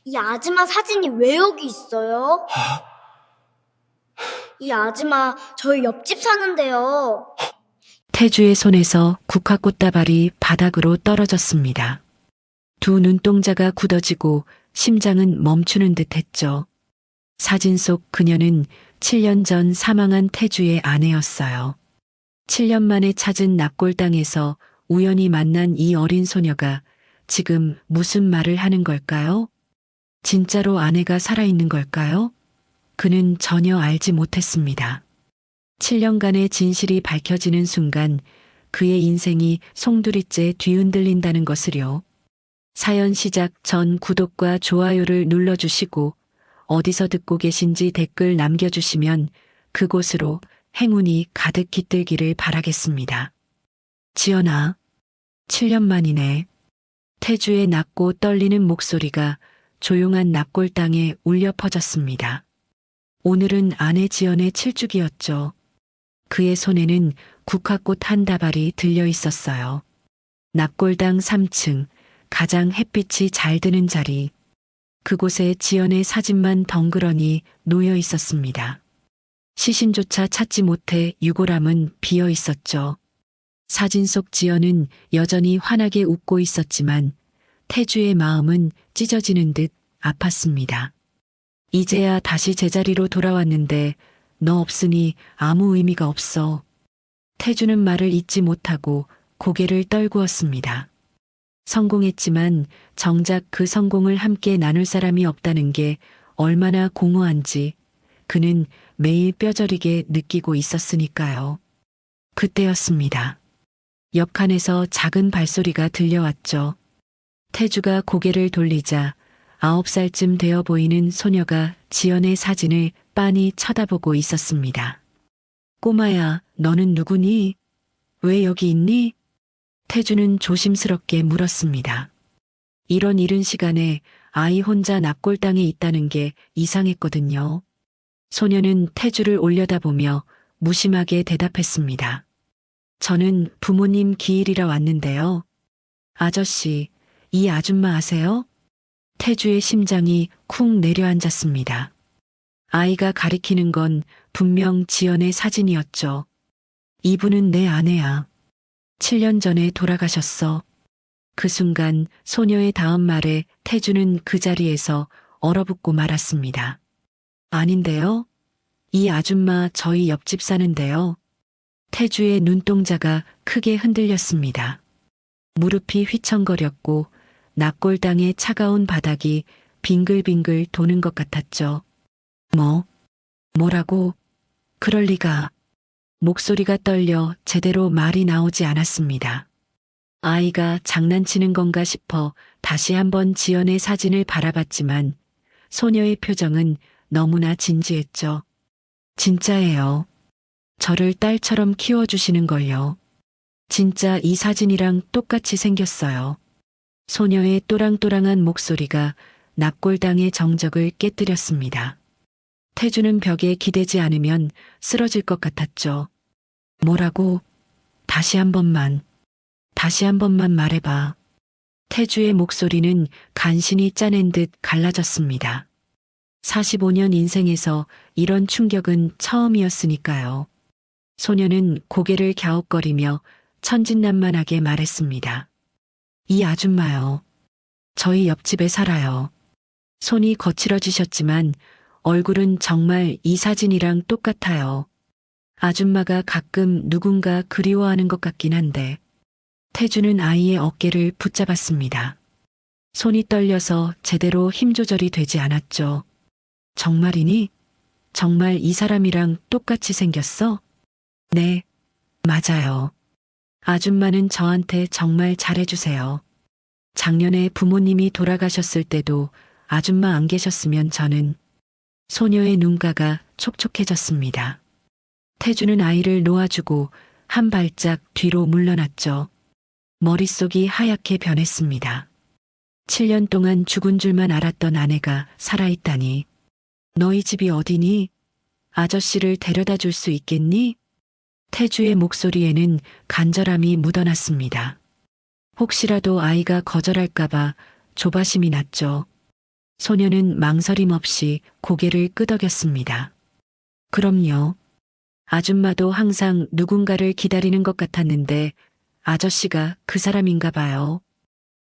이 아줌마 사진이 왜 여기 있어요? 이 아줌마 저희 옆집 사는데요. 태주의 손에서 국화꽃다발이 바닥으로 떨어졌습니다. 두 눈동자가 굳어지고 심장은 멈추는 듯 했죠. 사진 속 그녀는 7년 전 사망한 태주의 아내였어요. 7년 만에 찾은 납골당에서 우연히 만난 이 어린 소녀가 지금 무슨 말을 하는 걸까요? 진짜로 아내가 살아있는 걸까요? 그는 전혀 알지 못했습니다. 7년간의 진실이 밝혀지는 순간 그의 인생이 송두리째 뒤흔들린다는 것을요. 사연 시작 전 구독과 좋아요를 눌러주시고 어디서 듣고 계신지 댓글 남겨주시면 그곳으로 행운이 가득 깃들기를 바라겠습니다. 지연아, 7년 만이네. 태주의 낮고 떨리는 목소리가 조용한 납골당에 울려 퍼졌습니다. 오늘은 아내 지연의 7주기였죠. 그의 손에는 국화꽃 한 다발이 들려 있었어요. 납골당 3층, 가장 햇빛이 잘 드는 자리. 그곳에 지연의 사진만 덩그러니 놓여 있었습니다. 시신조차 찾지 못해 유골함은 비어 있었죠. 사진 속 지연은 여전히 환하게 웃고 있었지만 태주의 마음은 찢어지는 듯 아팠습니다. 이제야 다시 제자리로 돌아왔는데 너 없으니 아무 의미가 없어. 태주는 말을 잇지 못하고 고개를 떨구었습니다. 성공했지만 정작 그 성공을 함께 나눌 사람이 없다는 게 얼마나 공허한지 그는 매일 뼈저리게 느끼고 있었으니까요. 그때였습니다. 옆칸에서 작은 발소리가 들려왔죠. 태주가 고개를 돌리자 9살쯤 되어 보이는 소녀가 지연의 사진을 빤히 쳐다보고 있었습니다. 꼬마야, 너는 누구니? 왜 여기 있니? 태주는 조심스럽게 물었습니다. 이런 이른 시간에 아이 혼자 납골당에 있다는 게 이상했거든요. 소녀는 태주를 올려다보며 무심하게 대답했습니다. 저는 부모님 기일이라 왔는데요. 아저씨, 이 아줌마 아세요? 태주의 심장이 쿵 내려앉았습니다. 아이가 가리키는 건 분명 지연의 사진이었죠. 이분은 내 아내야. 7년 전에 돌아가셨어. 그 순간 소녀의 다음 말에 태주는 그 자리에서 얼어붙고 말았습니다. 아닌데요? 이 아줌마 저희 옆집 사는데요. 태주의 눈동자가 크게 흔들렸습니다. 무릎이 휘청거렸고 납골당의 차가운 바닥이 빙글빙글 도는 것 같았죠. 뭐라고? 그럴 리가. 목소리가 떨려 제대로 말이 나오지 않았습니다. 아이가 장난치는 건가 싶어 다시 한번 지연의 사진을 바라봤지만 소녀의 표정은 너무나 진지했죠. 진짜예요. 저를 딸처럼 키워주시는 걸요. 진짜 이 사진이랑 똑같이 생겼어요. 소녀의 또랑또랑한 목소리가 납골당의 정적을 깨뜨렸습니다. 태주는 벽에 기대지 않으면 쓰러질 것 같았죠. 뭐라고? 다시 한 번만 말해봐. 태주의 목소리는 간신히 짜낸 듯 갈라졌습니다. 45년 인생에서 이런 충격은 처음이었으니까요. 소녀는 고개를 갸웃거리며 천진난만하게 말했습니다. 이 아줌마요. 저희 옆집에 살아요. 손이 거칠어지셨지만 얼굴은 정말 이 사진이랑 똑같아요. 아줌마가 가끔 누군가 그리워하는 것 같긴 한데. 태주는 아이의 어깨를 붙잡았습니다. 손이 떨려서 제대로 힘 조절이 되지 않았죠. 정말이니? 정말 이 사람이랑 똑같이 생겼어? 네, 맞아요. 아줌마는 저한테 정말 잘해주세요. 작년에 부모님이 돌아가셨을 때도 아줌마 안 계셨으면 저는. 소녀의 눈가가 촉촉해졌습니다. 태주는 아이를 놓아주고 한 발짝 뒤로 물러났죠. 머릿속이 하얗게 변했습니다. 7년 동안 죽은 줄만 알았던 아내가 살아있다니. 너희 집이 어디니? 아저씨를 데려다 줄 수 있겠니? 태주의 목소리에는 간절함이 묻어났습니다. 혹시라도 아이가 거절할까봐 조바심이 났죠. 소녀는 망설임 없이 고개를 끄덕였습니다. 그럼요. 아줌마도 항상 누군가를 기다리는 것 같았는데 아저씨가 그 사람인가 봐요.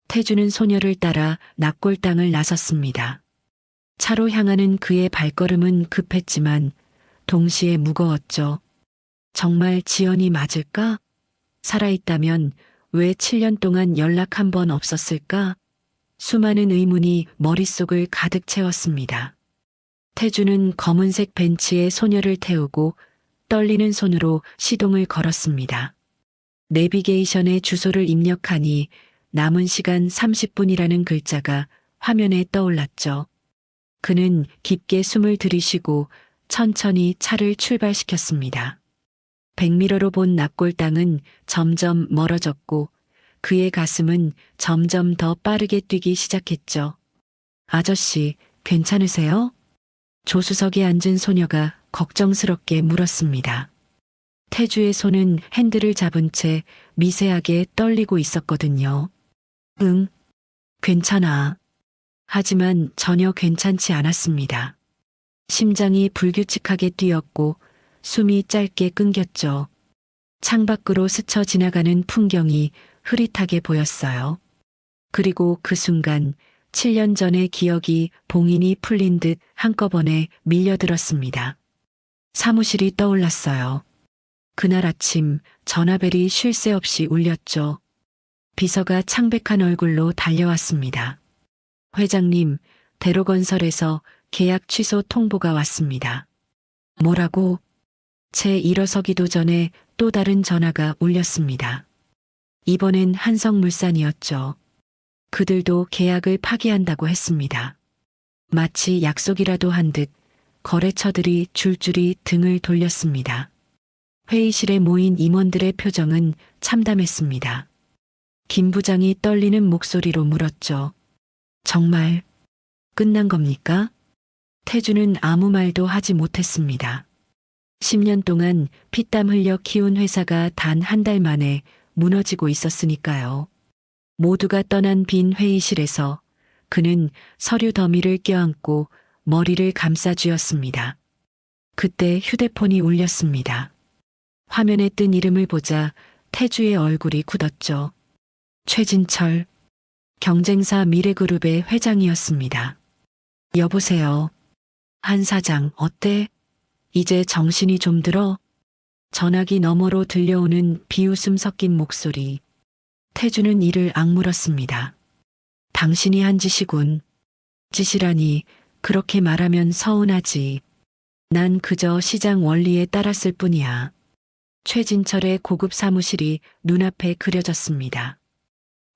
태주는 소녀를 따라 낙골당을 나섰습니다. 차로 향하는 그의 발걸음은 급했지만 동시에 무거웠죠. 정말 지연이 맞을까? 살아있다면 왜 7년 동안 연락 한 번 없었을까? 수많은 의문이 머릿속을 가득 채웠습니다. 태주는 검은색 벤치에 소녀를 태우고 떨리는 손으로 시동을 걸었습니다. 내비게이션에 주소를 입력하니 남은 시간 30분이라는 글자가 화면에 떠올랐죠. 그는 깊게 숨을 들이쉬고 천천히 차를 출발시켰습니다. 백미러로 본 납골당은 점점 멀어졌고 그의 가슴은 점점 더 빠르게 뛰기 시작했죠. 아저씨, 괜찮으세요? 조수석에 앉은 소녀가 걱정스럽게 물었습니다. 태주의 손은 핸들을 잡은 채 미세하게 떨리고 있었거든요. 응, 괜찮아. 하지만 전혀 괜찮지 않았습니다. 심장이 불규칙하게 뛰었고 숨이 짧게 끊겼죠. 창밖으로 스쳐 지나가는 풍경이 흐릿하게 보였어요. 그리고 그 순간 7년 전의 기억이 봉인이 풀린 듯 한꺼번에 밀려들었습니다. 사무실이 떠올랐어요. 그날 아침 전화벨이 쉴 새 없이 울렸죠. 비서가 창백한 얼굴로 달려왔습니다. 회장님, 대로건설에서 계약 취소 통보가 왔습니다. 뭐라고? 채 일어서기도 전에 또 다른 전화가 울렸습니다. 이번엔 한성물산이었죠. 그들도 계약을 파기한다고 했습니다. 마치 약속이라도 한 듯 거래처들이 줄줄이 등을 돌렸습니다. 회의실에 모인 임원들의 표정은 참담했습니다. 김 부장이 떨리는 목소리로 물었죠. 정말 끝난 겁니까? 태주는 아무 말도 하지 못했습니다. 10년 동안 피땀 흘려 키운 회사가 단 한 달 만에 무너지고 있었으니까요. 모두가 떠난 빈 회의실에서 그는 서류 더미를 껴안고 머리를 감싸쥐었습니다. 그때 휴대폰이 울렸습니다. 화면에 뜬 이름을 보자 태주의 얼굴이 굳었죠. 최진철, 경쟁사 미래그룹의 회장이었습니다. 여보세요. 한 사장, 어때? 이제 정신이 좀 들어? 전화기 너머로 들려오는 비웃음 섞인 목소리. 태주는 이를 악물었습니다. 당신이 한 짓이군. 짓이라니, 그렇게 말하면 서운하지. 난 그저 시장 원리에 따랐을 뿐이야. 최진철의 고급 사무실이 눈앞에 그려졌습니다.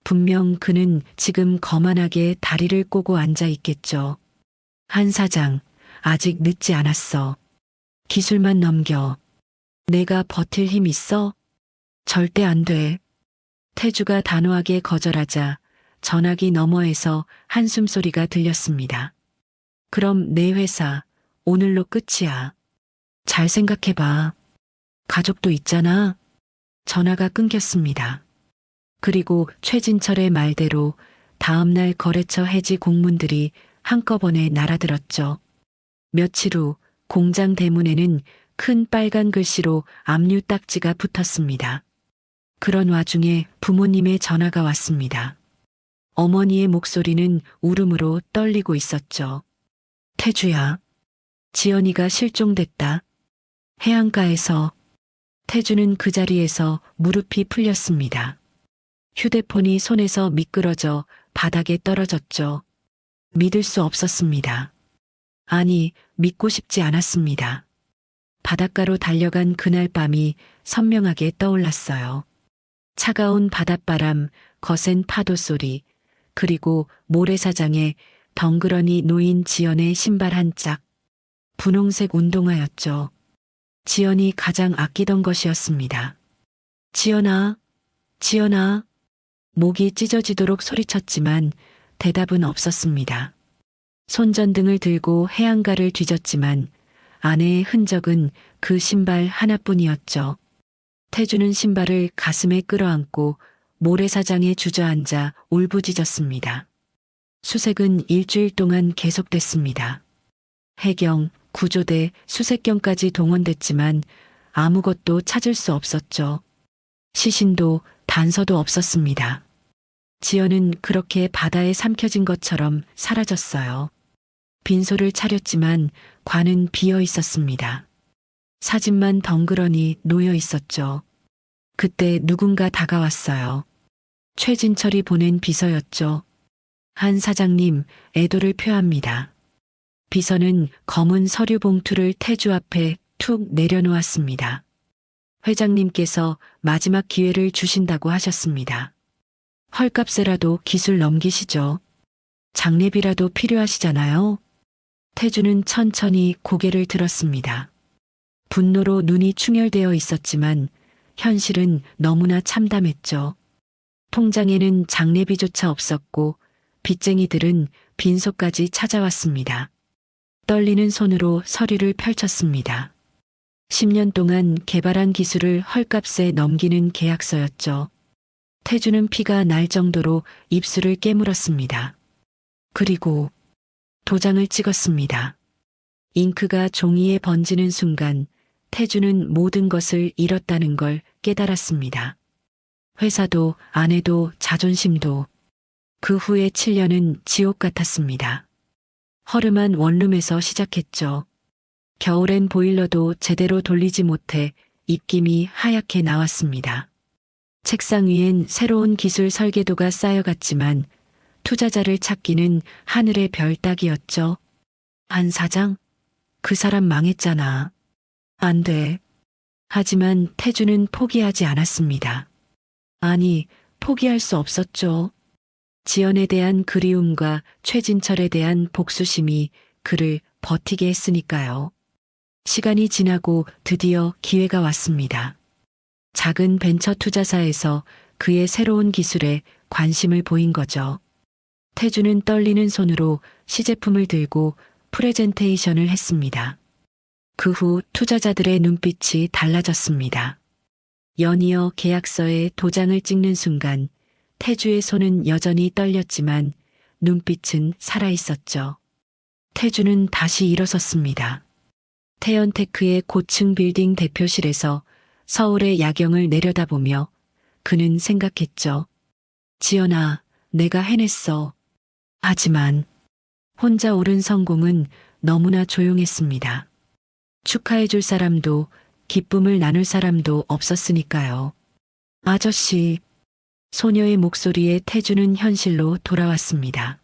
분명 그는 지금 거만하게 다리를 꼬고 앉아 있겠죠. 한 사장, 아직 늦지 않았어. 기술만 넘겨. 내가 버틸 힘 있어? 절대 안 돼. 태주가 단호하게 거절하자 전화기 너머에서 한숨 소리가 들렸습니다. 그럼 내 회사 오늘로 끝이야. 잘 생각해봐. 가족도 있잖아. 전화가 끊겼습니다. 그리고 최진철의 말대로 다음날 거래처 해지 공문들이 한꺼번에 날아들었죠. 며칠 후 공장 대문에는 큰 빨간 글씨로 압류 딱지가 붙었습니다. 그런 와중에 부모님의 전화가 왔습니다. 어머니의 목소리는 울음으로 떨리고 있었죠. 태주야, 지연이가 실종됐다. 해안가에서. 태주는 그 자리에서 무릎이 풀렸습니다. 휴대폰이 손에서 미끄러져 바닥에 떨어졌죠. 믿을 수 없었습니다. 아니, 믿고 싶지 않았습니다. 바닷가로 달려간 그날 밤이 선명하게 떠올랐어요. 차가운 바닷바람, 거센 파도 소리, 그리고 모래사장에 덩그러니 놓인 지연의 신발 한 짝. 분홍색 운동화였죠. 지연이 가장 아끼던 것이었습니다. 지연아, 지연아. 목이 찢어지도록 소리쳤지만 대답은 없었습니다. 손전등을 들고 해안가를 뒤졌지만 아내의 흔적은 그 신발 하나뿐이었죠. 태주는 신발을 가슴에 끌어안고 모래사장에 주저앉아 울부짖었습니다. 수색은 일주일 동안 계속됐습니다. 해경, 구조대, 수색경까지 동원됐지만 아무것도 찾을 수 없었죠. 시신도 단서도 없었습니다. 지연은 그렇게 바다에 삼켜진 것처럼 사라졌어요. 빈소를 차렸지만 관은 비어 있었습니다. 사진만 덩그러니 놓여 있었죠. 그때 누군가 다가왔어요. 최진철이 보낸 비서였죠. 한 사장님, 애도를 표합니다. 비서는 검은 서류 봉투를 태주 앞에 툭 내려놓았습니다. 회장님께서 마지막 기회를 주신다고 하셨습니다. 헐값에라도 기술 넘기시죠. 장례비라도 필요하시잖아요. 태주는 천천히 고개를 들었습니다. 분노로 눈이 충혈되어 있었지만 현실은 너무나 참담했죠. 통장에는 장례비조차 없었고 빚쟁이들은 빈소까지 찾아왔습니다. 떨리는 손으로 서류를 펼쳤습니다. 10년 동안 개발한 기술을 헐값에 넘기는 계약서였죠. 태주는 피가 날 정도로 입술을 깨물었습니다. 그리고 도장을 찍었습니다. 잉크가 종이에 번지는 순간 태주는 모든 것을 잃었다는 걸 깨달았습니다. 회사도 아내도 자존심도. 그 후에 7년은 지옥 같았습니다. 허름한 원룸에서 시작했죠. 겨울엔 보일러도 제대로 돌리지 못해 입김이 하얗게 나왔습니다. 책상 위엔 새로운 기술 설계도가 쌓여갔지만 투자자를 찾기는 하늘의 별 따기였죠. 안 사장? 그 사람 망했잖아. 안 돼. 하지만 태주는 포기하지 않았습니다. 아니, 포기할 수 없었죠. 지연에 대한 그리움과 최진철에 대한 복수심이 그를 버티게 했으니까요. 시간이 지나고 드디어 기회가 왔습니다. 작은 벤처 투자사에서 그의 새로운 기술에 관심을 보인 거죠. 태주는 떨리는 손으로 시제품을 들고 프레젠테이션을 했습니다. 그 후 투자자들의 눈빛이 달라졌습니다. 연이어 계약서에 도장을 찍는 순간 태주의 손은 여전히 떨렸지만 눈빛은 살아있었죠. 태주는 다시 일어섰습니다. 태연테크의 고층 빌딩 대표실에서 서울의 야경을 내려다보며 그는 생각했죠. 지연아, 내가 해냈어. 하지만 혼자 오른 성공은 너무나 조용했습니다. 축하해줄 사람도 기쁨을 나눌 사람도 없었으니까요. 아저씨, 소녀의 목소리에 태주는 현실로 돌아왔습니다.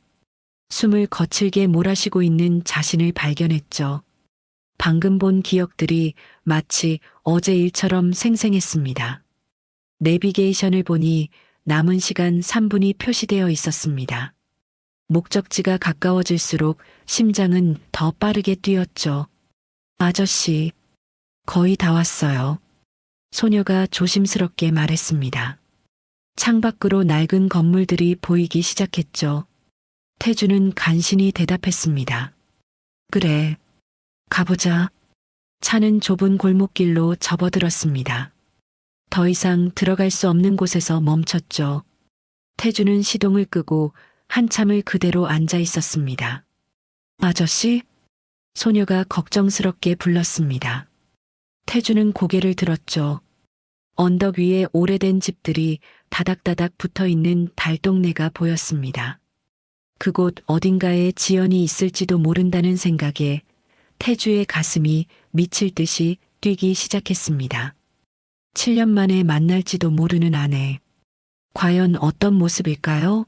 숨을 거칠게 몰아쉬고 있는 자신을 발견했죠. 방금 본 기억들이 마치 어제 일처럼 생생했습니다. 내비게이션을 보니 남은 시간 3분이 표시되어 있었습니다. 목적지가 가까워질수록 심장은 더 빠르게 뛰었죠. 아저씨, 거의 다 왔어요. 소녀가 조심스럽게 말했습니다. 창밖으로 낡은 건물들이 보이기 시작했죠. 태주는 간신히 대답했습니다. 그래, 가보자. 차는 좁은 골목길로 접어들었습니다. 더 이상 들어갈 수 없는 곳에서 멈췄죠. 태주는 시동을 끄고 한참을 그대로 앉아 있었습니다. 아저씨? 소녀가 걱정스럽게 불렀습니다. 태주는 고개를 들었죠. 언덕 위에 오래된 집들이 다닥다닥 붙어있는 달동네가 보였습니다. 그곳 어딘가에 지연이 있을지도 모른다는 생각에 태주의 가슴이 미칠 듯이 뛰기 시작했습니다. 7년 만에 만날지도 모르는 아내. 과연 어떤 모습일까요?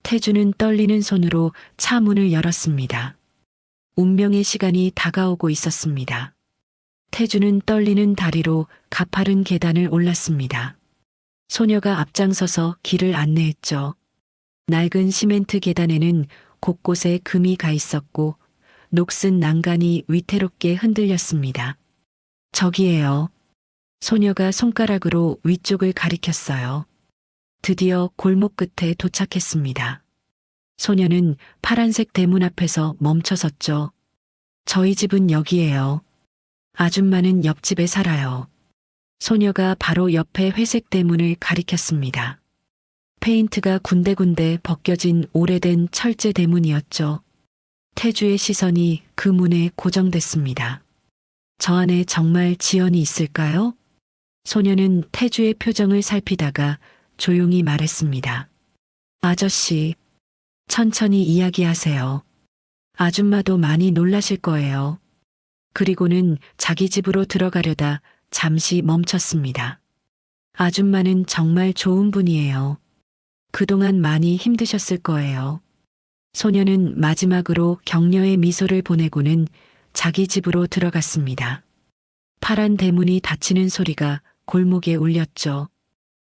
태주는 떨리는 손으로 차 문을 열었습니다. 운명의 시간이 다가오고 있었습니다. 태주는 떨리는 다리로 가파른 계단을 올랐습니다. 소녀가 앞장서서 길을 안내했죠. 낡은 시멘트 계단에는 곳곳에 금이 가 있었고 녹슨 난간이 위태롭게 흔들렸습니다. 저기에요. 소녀가 손가락으로 위쪽을 가리켰어요. 드디어 골목 끝에 도착했습니다. 소녀는 파란색 대문 앞에서 멈춰섰죠. 저희 집은 여기예요. 아줌마는 옆집에 살아요. 소녀가 바로 옆에 회색 대문을 가리켰습니다. 페인트가 군데군데 벗겨진 오래된 철제 대문이었죠. 태주의 시선이 그 문에 고정됐습니다. 저 안에 정말 지연이 있을까요? 소녀는 태주의 표정을 살피다가 조용히 말했습니다. 아저씨, 천천히 이야기하세요. 아줌마도 많이 놀라실 거예요. 그리고는 자기 집으로 들어가려다 잠시 멈췄습니다. 아줌마는 정말 좋은 분이에요. 그동안 많이 힘드셨을 거예요. 소녀는 마지막으로 격려의 미소를 보내고는 자기 집으로 들어갔습니다. 파란 대문이 닫히는 소리가 골목에 울렸죠.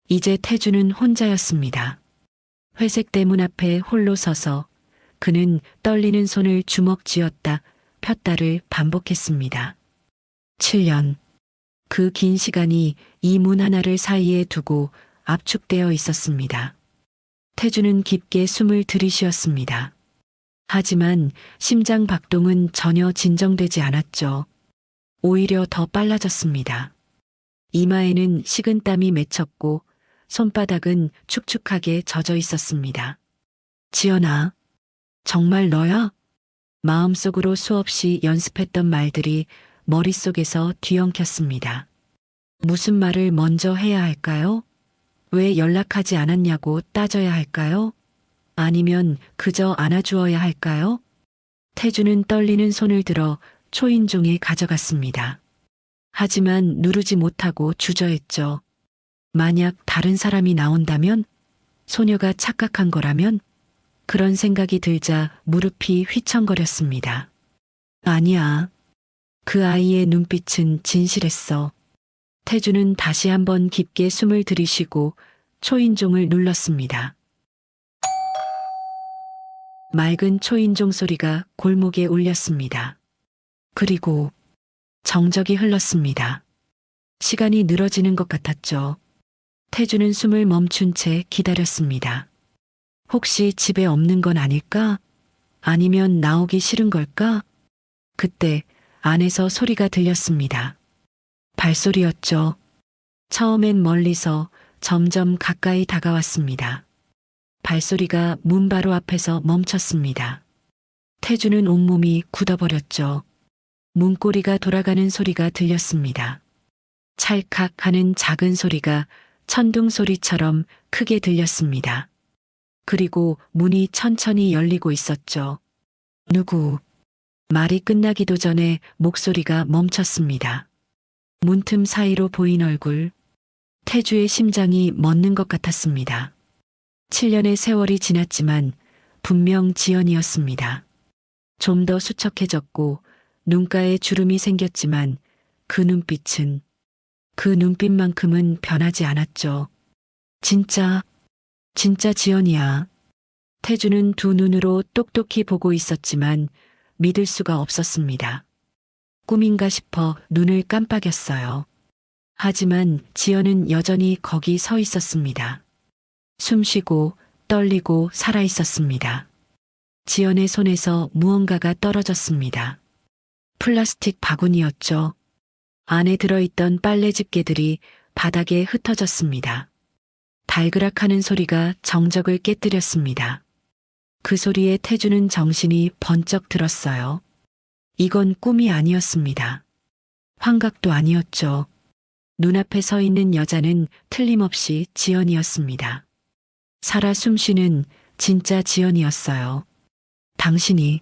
이제 태주는 혼자였습니다. 회색 대문 앞에 홀로 서서 그는 떨리는 손을 주먹 쥐었다 폈다를 반복했습니다. 7년. 그 긴 시간이 이 문 하나를 사이에 두고 압축되어 있었습니다. 태주는 깊게 숨을 들이쉬었습니다. 하지만 심장 박동은 전혀 진정되지 않았죠. 오히려 더 빨라졌습니다. 이마에는 식은땀이 맺혔고 손바닥은 축축하게 젖어 있었습니다. 지연아, 정말 너야? 마음속으로 수없이 연습했던 말들이 머릿속에서 뒤엉켰습니다. 무슨 말을 먼저 해야 할까요? 왜 연락하지 않았냐고 따져야 할까요? 아니면 그저 안아주어야 할까요? 태주는 떨리는 손을 들어 초인종에 가져갔습니다. 하지만 누르지 못하고 주저했죠. 만약 다른 사람이 나온다면? 소녀가 착각한 거라면? 그런 생각이 들자 무릎이 휘청거렸습니다. 아니야. 그 아이의 눈빛은 진실했어. 태주는 다시 한번 깊게 숨을 들이쉬고 초인종을 눌렀습니다. 맑은 초인종 소리가 골목에 울렸습니다. 그리고 정적이 흘렀습니다. 시간이 늘어지는 것 같았죠. 태주는 숨을 멈춘 채 기다렸습니다. 혹시 집에 없는 건 아닐까? 아니면 나오기 싫은 걸까? 그때 안에서 소리가 들렸습니다. 발소리였죠. 처음엔 멀리서 점점 가까이 다가왔습니다. 발소리가 문 바로 앞에서 멈췄습니다. 태주는 온몸이 굳어버렸죠. 문고리가 돌아가는 소리가 들렸습니다. 찰칵 하는 작은 소리가 천둥 소리처럼 크게 들렸습니다. 그리고 문이 천천히 열리고 있었죠. 누구? 말이 끝나기도 전에 목소리가 멈췄습니다. 문틈 사이로 보인 얼굴. 태주의 심장이 멎는 것 같았습니다. 7년의 세월이 지났지만 분명 지연이었습니다. 좀 더 수척해졌고 눈가에 주름이 생겼지만 그 눈빛은 그 눈빛만큼은 변하지 않았죠. 진짜 지연이야. 태주는 두 눈으로 똑똑히 보고 있었지만 믿을 수가 없었습니다. 꿈인가 싶어 눈을 깜빡였어요. 하지만 지연은 여전히 거기 서 있었습니다. 숨쉬고 떨리고 살아 있었습니다. 지연의 손에서 무언가가 떨어졌습니다. 플라스틱 바구니였죠. 안에 들어있던 빨래 집게들이 바닥에 흩어졌습니다. 달그락하는 소리가 정적을 깨뜨렸습니다. 그 소리에 태주는 정신이 번쩍 들었어요. 이건 꿈이 아니었습니다. 환각도 아니었죠. 눈앞에 서 있는 여자는 틀림없이 지연이었습니다. 살아 숨쉬는 진짜 지연이었어요. 당신이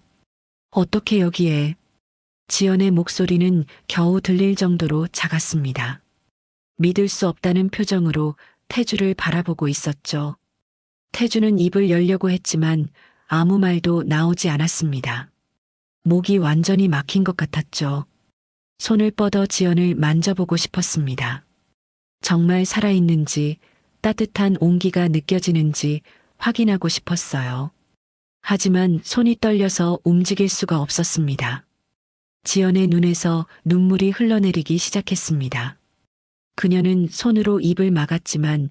어떻게 여기에? 지연의 목소리는 겨우 들릴 정도로 작았습니다. 믿을 수 없다는 표정으로 태주를 바라보고 있었죠. 태주는 입을 열려고 했지만 아무 말도 나오지 않았습니다. 목이 완전히 막힌 것 같았죠. 손을 뻗어 지연을 만져보고 싶었습니다. 정말 살아있는지 따뜻한 온기가 느껴지는지 확인하고 싶었어요. 하지만 손이 떨려서 움직일 수가 없었습니다. 지연의 눈에서 눈물이 흘러내리기 시작했습니다. 그녀는 손으로 입을 막았지만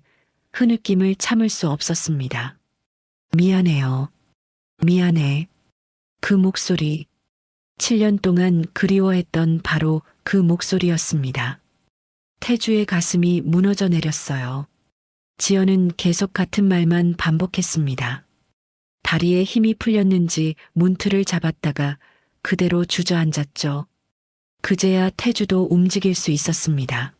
흐느낌을 참을 수 없었습니다. 미안해요. 미안해. 그 목소리. 7년 동안 그리워했던 바로 그 목소리였습니다. 태주의 가슴이 무너져 내렸어요. 지연은 계속 같은 말만 반복했습니다. 다리에 힘이 풀렸는지 문틀을 잡았다가 그대로 주저앉았죠. 그제야 태주도 움직일 수 있었습니다.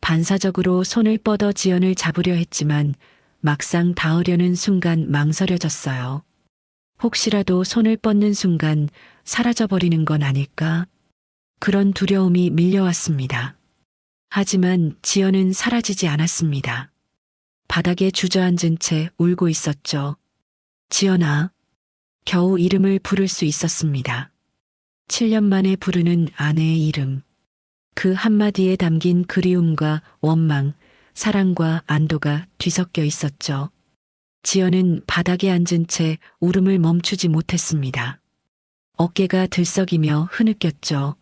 반사적으로 손을 뻗어 지연을 잡으려 했지만 막상 닿으려는 순간 망설여졌어요. 혹시라도 손을 뻗는 순간 사라져버리는 건 아닐까? 그런 두려움이 밀려왔습니다. 하지만 지연은 사라지지 않았습니다. 바닥에 주저앉은 채 울고 있었죠. 지연아. 겨우 이름을 부를 수 있었습니다. 7년 만에 부르는 아내의 이름. 그 한마디에 담긴 그리움과 원망, 사랑과 안도가 뒤섞여 있었죠. 지연은 바닥에 앉은 채 울음을 멈추지 못했습니다. 어깨가 들썩이며 흐느꼈죠.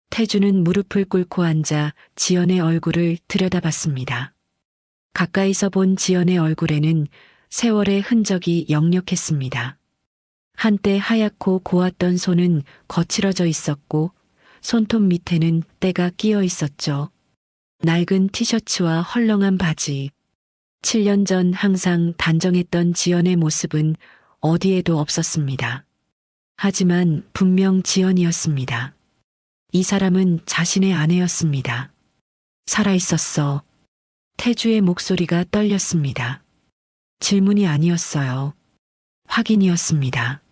태주는 무릎을 꿇고 앉아 지연의 얼굴을 들여다봤습니다. 가까이서 본 지연의 얼굴에는 세월의 흔적이 역력했습니다. 한때 하얗고 고왔던 손은 거칠어져 있었고 손톱 밑에는 때가 끼어 있었죠. 낡은 티셔츠와 헐렁한 바지. 7년 전 항상 단정했던 지연의 모습은 어디에도 없었습니다. 하지만 분명 지연이었습니다. 이 사람은 자신의 아내였습니다. 살아있었어. 태주의 목소리가 떨렸습니다. 질문이 아니었어요. 확인이었습니다.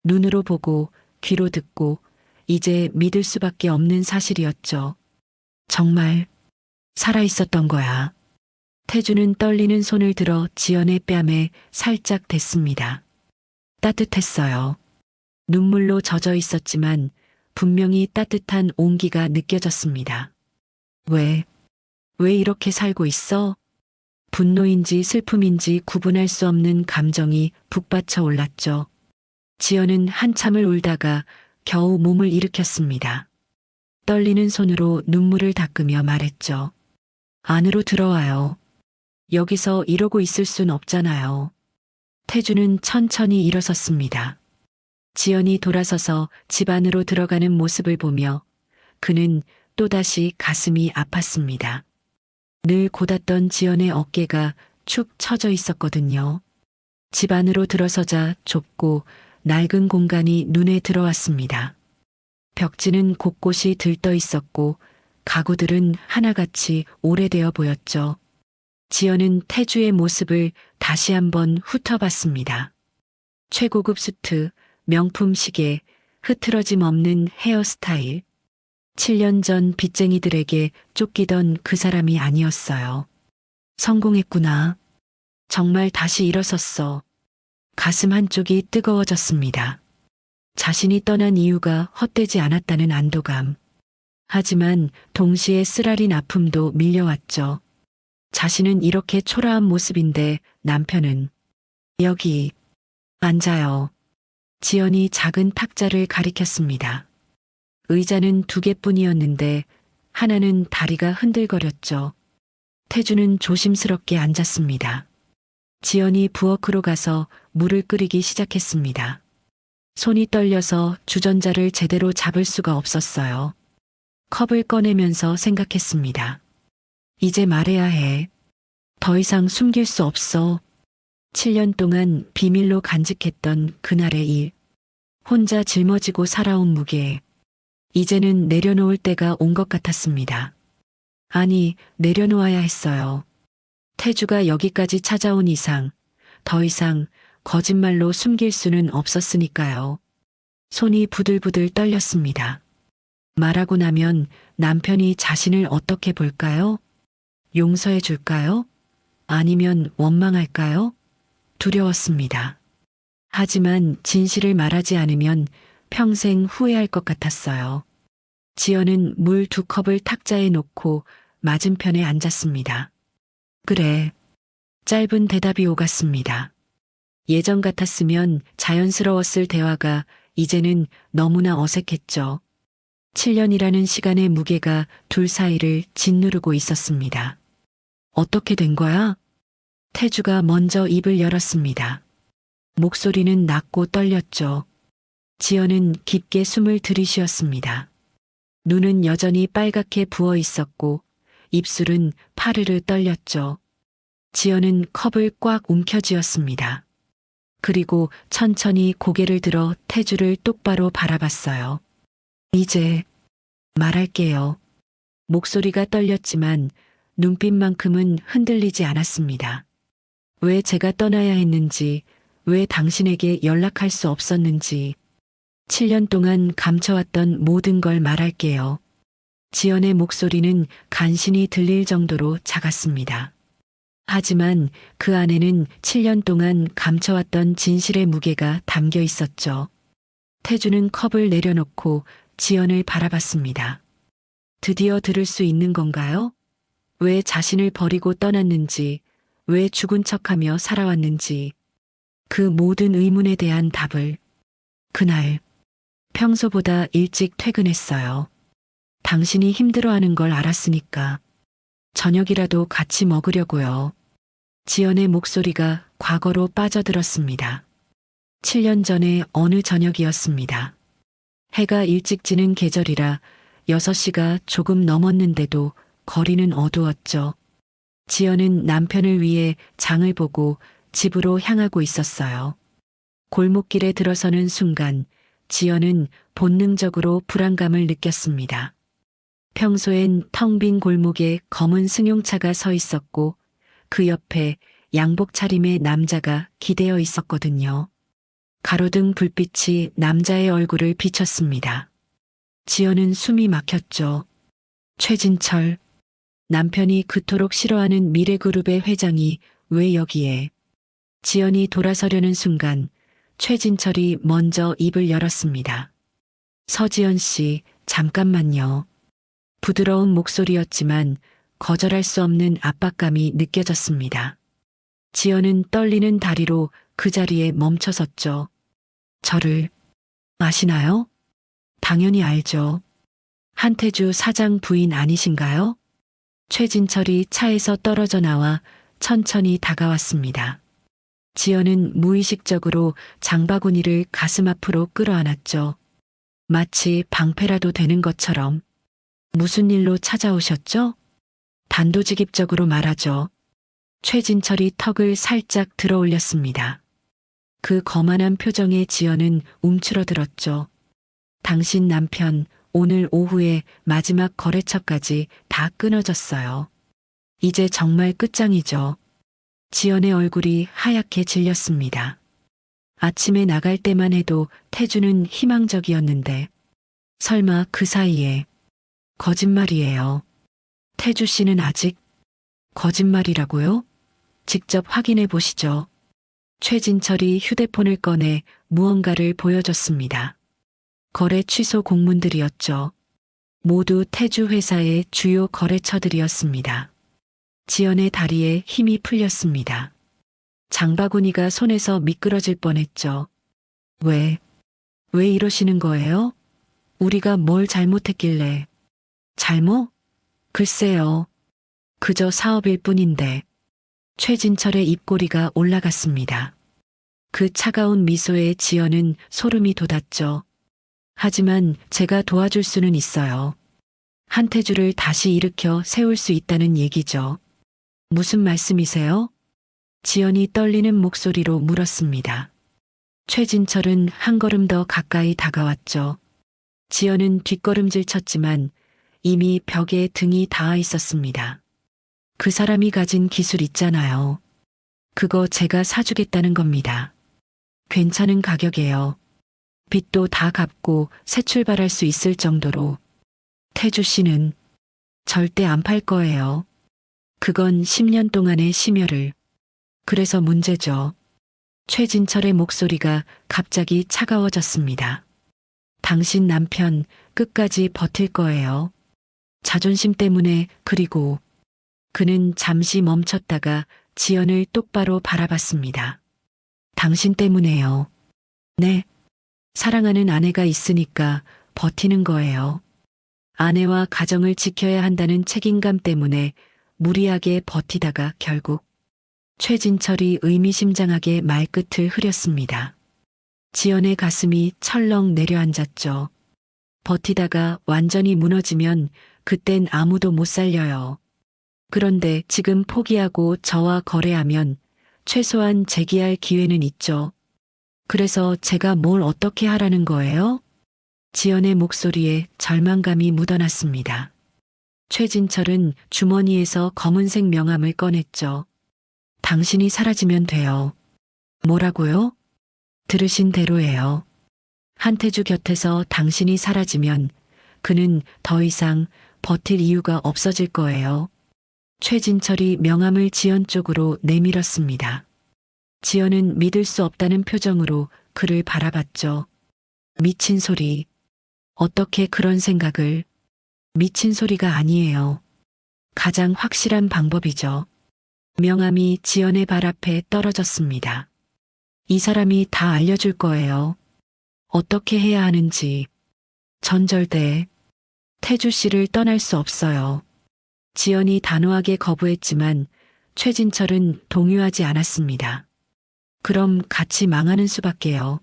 눈으로 보고 귀로 듣고 이제 믿을 수밖에 없는 사실이었죠. 정말 살아있었던 거야. 태주는 떨리는 손을 들어 지연의 뺨에 살짝 댔습니다. 따뜻했어요. 눈물로 젖어 있었지만 분명히 따뜻한 온기가 느껴졌습니다. 왜 이렇게 살고 있어? 분노인지 슬픔인지 구분할 수 없는 감정이 북받쳐 올랐죠. 지연은 한참을 울다가 겨우 몸을 일으켰습니다. 떨리는 손으로 눈물을 닦으며 말했죠. 안으로 들어와요. 여기서 이러고 있을 순 없잖아요. 태주는 천천히 일어섰습니다. 지연이 돌아서서 집 안으로 들어가는 모습을 보며 그는 또다시 가슴이 아팠습니다. 늘 곧았던 지연의 어깨가 축 처져 있었거든요. 집 안으로 들어서자 좁고 낡은 공간이 눈에 들어왔습니다. 벽지는 곳곳이 들떠 있었고 가구들은 하나같이 오래되어 보였죠. 지연은 태주의 모습을 다시 한번 훑어봤습니다. 최고급 수트, 명품 시계, 흐트러짐 없는 헤어스타일. 7년 전 빚쟁이들에게 쫓기던 그 사람이 아니었어요. 성공했구나. 정말 다시 일어섰어. 가슴 한쪽이 뜨거워졌습니다. 자신이 떠난 이유가 헛되지 않았다는 안도감. 하지만 동시에 쓰라린 아픔도 밀려왔죠. 자신은 이렇게 초라한 모습인데 남편은 여기 앉아요. 지연이 작은 탁자를 가리켰습니다. 의자는 2개뿐이었는데 하나는 다리가 흔들거렸죠. 태주는 조심스럽게 앉았습니다. 지연이 부엌으로 가서 물을 끓이기 시작했습니다. 손이 떨려서 주전자를 제대로 잡을 수가 없었어요. 컵을 꺼내면서 생각했습니다. 이제 말해야 해. 더 이상 숨길 수 없어. 7년 동안 비밀로 간직했던 그날의 일. 혼자 짊어지고 살아온 무게. 이제는 내려놓을 때가 온 것 같았습니다. 아니, 내려놓아야 했어요. 태주가 여기까지 찾아온 이상, 더 이상 거짓말로 숨길 수는 없었으니까요. 손이 부들부들 떨렸습니다. 말하고 나면 남편이 자신을 어떻게 볼까요? 용서해 줄까요? 아니면 원망할까요? 두려웠습니다. 하지만 진실을 말하지 않으면 평생 후회할 것 같았어요. 지연은 물 2컵을 탁자에 놓고 맞은편에 앉았습니다. 그래. 짧은 대답이 오갔습니다. 예전 같았으면 자연스러웠을 대화가 이제는 너무나 어색했죠. 7년이라는 시간의 무게가 둘 사이를 짓누르고 있었습니다. 어떻게 된 거야? 태주가 먼저 입을 열었습니다. 목소리는 낮고 떨렸죠. 지연은 깊게 숨을 들이쉬었습니다. 눈은 여전히 빨갛게 부어 있었고 입술은 파르르 떨렸죠. 지연은 컵을 꽉 움켜쥐었습니다. 그리고 천천히 고개를 들어 태주를 똑바로 바라봤어요. 이제 말할게요. 목소리가 떨렸지만 눈빛만큼은 흔들리지 않았습니다. 왜 제가 떠나야 했는지, 왜 당신에게 연락할 수 없었는지, 7년 동안 감춰왔던 모든 걸 말할게요. 지연의 목소리는 간신히 들릴 정도로 작았습니다. 하지만 그 안에는 7년 동안 감춰왔던 진실의 무게가 담겨 있었죠. 태주는 컵을 내려놓고 지연을 바라봤습니다. 드디어 들을 수 있는 건가요? 왜 자신을 버리고 떠났는지, 왜 죽은 척하며 살아왔는지, 그 모든 의문에 대한 답을. 그날, 평소보다 일찍 퇴근했어요. 당신이 힘들어하는 걸 알았으니까 저녁이라도 같이 먹으려고요. 지연의 목소리가 과거로 빠져들었습니다. 7년 전의 어느 저녁이었습니다. 해가 일찍 지는 계절이라 6시가 조금 넘었는데도 거리는 어두웠죠. 지연은 남편을 위해 장을 보고 집으로 향하고 있었어요. 골목길에 들어서는 순간 지연은 본능적으로 불안감을 느꼈습니다. 평소엔 텅 빈 골목에 검은 승용차가 서 있었고 그 옆에 양복 차림의 남자가 기대어 있었거든요. 가로등 불빛이 남자의 얼굴을 비췄습니다. 지연은 숨이 막혔죠. 최진철, 남편이 그토록 싫어하는 미래그룹의 회장이 왜 여기에? 지연이 돌아서려는 순간 최진철이 먼저 입을 열었습니다. 서지연 씨, 잠깐만요. 부드러운 목소리였지만 거절할 수 없는 압박감이 느껴졌습니다. 지연은 떨리는 다리로 그 자리에 멈춰섰죠. 저를 아시나요? 당연히 알죠. 한태주 사장 부인 아니신가요? 최진철이 차에서 떨어져 나와 천천히 다가왔습니다. 지연은 무의식적으로 장바구니를 가슴 앞으로 끌어안았죠. 마치 방패라도 되는 것처럼. 무슨 일로 찾아오셨죠? 단도직입적으로 말하죠. 최진철이 턱을 살짝 들어 올렸습니다. 그 거만한 표정에 지연은 움츠러들었죠. 당신 남편 오늘 오후에 마지막 거래처까지 다 끊어졌어요. 이제 정말 끝장이죠. 지연의 얼굴이 하얗게 질렸습니다. 아침에 나갈 때만 해도 태주는 희망적이었는데 설마 그 사이에. 거짓말이에요. 태주 씨는 아직 거짓말이라고요? 직접 확인해 보시죠. 최진철이 휴대폰을 꺼내 무언가를 보여줬습니다. 거래 취소 공문들이었죠. 모두 태주 회사의 주요 거래처들이었습니다. 지연의 다리에 힘이 풀렸습니다. 장바구니가 손에서 미끄러질 뻔했죠. 왜 이러시는 거예요? 우리가 뭘 잘못했길래. 잘못? 글쎄요. 그저 사업일 뿐인데. 최진철의 입꼬리가 올라갔습니다. 그 차가운 미소에 지연은 소름이 돋았죠. 하지만 제가 도와줄 수는 있어요. 한태주를 다시 일으켜 세울 수 있다는 얘기죠. 무슨 말씀이세요? 지연이 떨리는 목소리로 물었습니다. 최진철은 한 걸음 더 가까이 다가왔죠. 지연은 뒷걸음질 쳤지만 이미 벽에 등이 닿아 있었습니다. 그 사람이 가진 기술 있잖아요. 그거 제가 사주겠다는 겁니다. 괜찮은 가격이에요. 빚도 다 갚고 새 출발할 수 있을 정도로. 태주 씨는 절대 안 팔 거예요. 그건 10년 동안의 심혈을. 그래서 문제죠. 최진철의 목소리가 갑자기 차가워졌습니다. 당신 남편 끝까지 버틸 거예요. 자존심 때문에. 그리고 그는 잠시 멈췄다가 지연을 똑바로 바라봤습니다. 당신 때문에요. 네. 사랑하는 아내가 있으니까 버티는 거예요. 아내와 가정을 지켜야 한다는 책임감 때문에 무리하게 버티다가 결국. 최진철이 의미심장하게 말끝을 흐렸습니다. 지연의 가슴이 철렁 내려앉았죠. 버티다가 완전히 무너지면 그땐 아무도 못 살려요. 그런데 지금 포기하고 저와 거래하면 최소한 재기할 기회는 있죠. 그래서 제가 뭘 어떻게 하라는 거예요? 지연의 목소리에 절망감이 묻어났습니다. 최진철은 주머니에서 검은색 명함을 꺼냈죠. 당신이 사라지면 돼요. 뭐라고요? 들으신 대로예요. 한태주 곁에서 당신이 사라지면 그는 더 이상 버틸 이유가 없어질 거예요. 최진철이 명함을 지연 쪽으로 내밀었습니다. 지연은 믿을 수 없다는 표정으로 그를 바라봤죠. 미친 소리. 어떻게 그런 생각을? 미친 소리가 아니에요. 가장 확실한 방법이죠. 명함이 지연의 발 앞에 떨어졌습니다. 이 사람이 다 알려줄 거예요. 어떻게 해야 하는지. 전절대. 태주 씨를 떠날 수 없어요. 지연이 단호하게 거부했지만 최진철은 동요하지 않았습니다. 그럼 같이 망하는 수밖에요.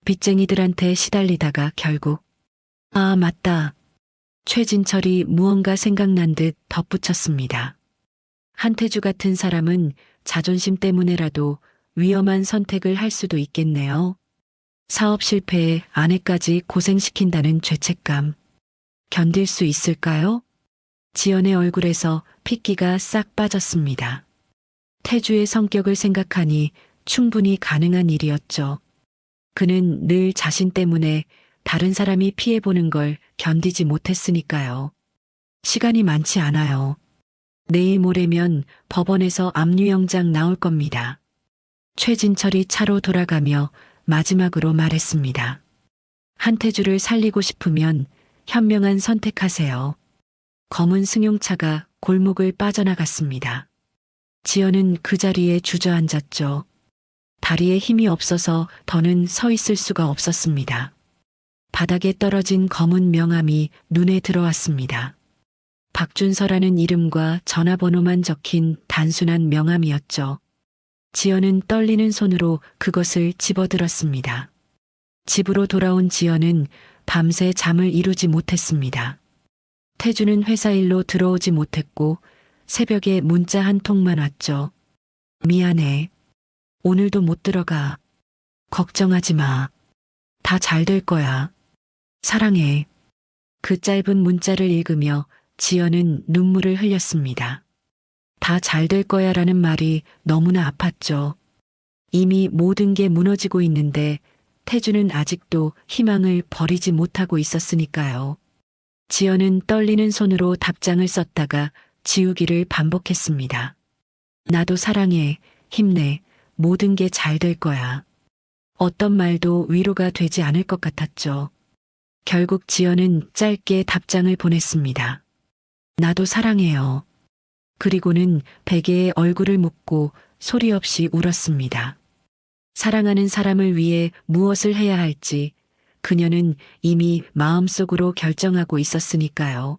빚쟁이들한테 시달리다가 결국. 아, 맞다. 최진철이 무언가 생각난 듯 덧붙였습니다. 한태주 같은 사람은 자존심 때문에라도 위험한 선택을 할 수도 있겠네요. 사업 실패에 아내까지 고생시킨다는 죄책감. 견딜 수 있을까요? 지연의 얼굴에서 핏기가 싹 빠졌습니다. 태주의 성격을 생각하니 충분히 가능한 일이었죠. 그는 늘 자신 때문에 다른 사람이 피해보는 걸 견디지 못했으니까요. 시간이 많지 않아요. 내일 모레면 법원에서 압류영장 나올 겁니다. 최진철이 차로 돌아가며 마지막으로 말했습니다. 한태주를 살리고 싶으면 현명한 선택하세요. 검은 승용차가 골목을 빠져나갔습니다. 지연은 그 자리에 주저앉았죠. 다리에 힘이 없어서 더는 서 있을 수가 없었습니다. 바닥에 떨어진 검은 명함이 눈에 들어왔습니다. 박준서라는 이름과 전화번호만 적힌 단순한 명함이었죠. 지연은 떨리는 손으로 그것을 집어들었습니다. 집으로 돌아온 지연은 밤새 잠을 이루지 못했습니다. 태주는 회사 일로 들어오지 못했고 새벽에 문자 한 통만 왔죠. 미안해. 오늘도 못 들어가. 걱정하지 마. 다 잘 될 거야. 사랑해. 그 짧은 문자를 읽으며 지연은 눈물을 흘렸습니다. 다 잘 될 거야라는 말이 너무나 아팠죠. 이미 모든 게 무너지고 있는데 태주는 아직도 희망을 버리지 못하고 있었으니까요. 지연은 떨리는 손으로 답장을 썼다가 지우기를 반복했습니다. 나도 사랑해, 힘내, 모든 게 잘 될 거야. 어떤 말도 위로가 되지 않을 것 같았죠. 결국 지연은 짧게 답장을 보냈습니다. 나도 사랑해요. 그리고는 베개에 얼굴을 묻고 소리 없이 울었습니다. 사랑하는 사람을 위해 무엇을 해야 할지 그녀는 이미 마음속으로 결정하고 있었으니까요.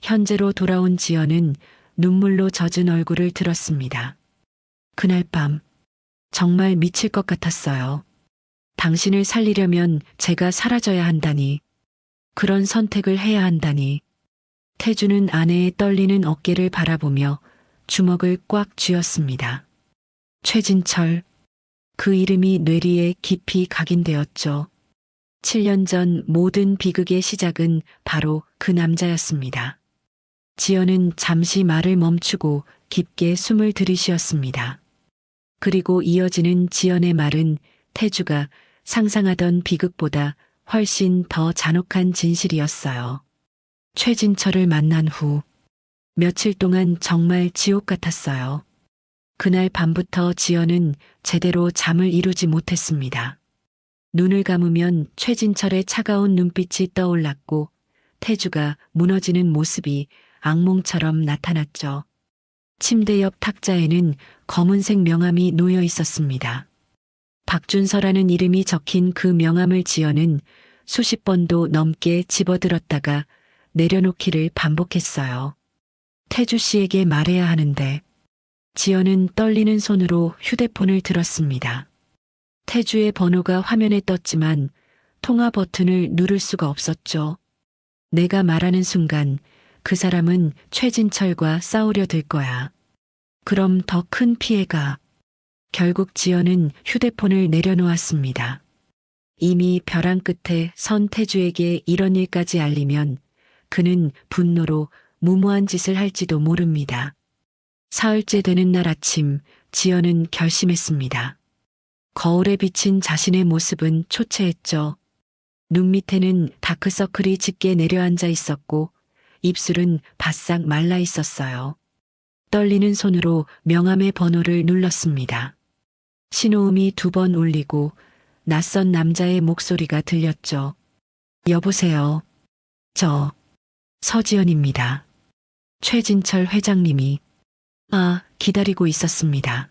현재로 돌아온 지연은 눈물로 젖은 얼굴을 들었습니다. 그날 밤 정말 미칠 것 같았어요. 당신을 살리려면 제가 사라져야 한다니. 그런 선택을 해야 한다니. 태주는 아내의 떨리는 어깨를 바라보며 주먹을 꽉 쥐었습니다. 최진철. 그 이름이 뇌리에 깊이 각인되었죠. 7년 전 모든 비극의 시작은 바로 그 남자였습니다. 지연은 잠시 말을 멈추고 깊게 숨을 들이쉬었습니다. 그리고 이어지는 지연의 말은 태주가 상상하던 비극보다 훨씬 더 잔혹한 진실이었어요. 최진철을 만난 후 며칠 동안 정말 지옥 같았어요. 그날 밤부터 지연은 제대로 잠을 이루지 못했습니다. 눈을 감으면 최진철의 차가운 눈빛이 떠올랐고 태주가 무너지는 모습이 악몽처럼 나타났죠. 침대 옆 탁자에는 검은색 명함이 놓여 있었습니다. 박준서라는 이름이 적힌 그 명함을 지연은 수십 번도 넘게 집어들었다가 내려놓기를 반복했어요. 태주 씨에게 말해야 하는데. 지연은 떨리는 손으로 휴대폰을 들었습니다. 태주의 번호가 화면에 떴지만 통화 버튼을 누를 수가 없었죠. 내가 말하는 순간 그 사람은 최진철과 싸우려 들 거야. 그럼 더 큰 피해가. 결국 지연은 휴대폰을 내려놓았습니다. 이미 벼랑 끝에 선 태주에게 이런 일까지 알리면 그는 분노로 무모한 짓을 할지도 모릅니다. 사흘째 되는 날 아침, 지연은 결심했습니다. 거울에 비친 자신의 모습은 초췌했죠. 눈 밑에는 다크서클이 짙게 내려앉아 있었고 입술은 바싹 말라 있었어요. 떨리는 손으로 명함의 번호를 눌렀습니다. 신호음이 2번 울리고 낯선 남자의 목소리가 들렸죠. 여보세요. 저 서지연입니다. 최진철 회장님이. 기다리고 있었습니다.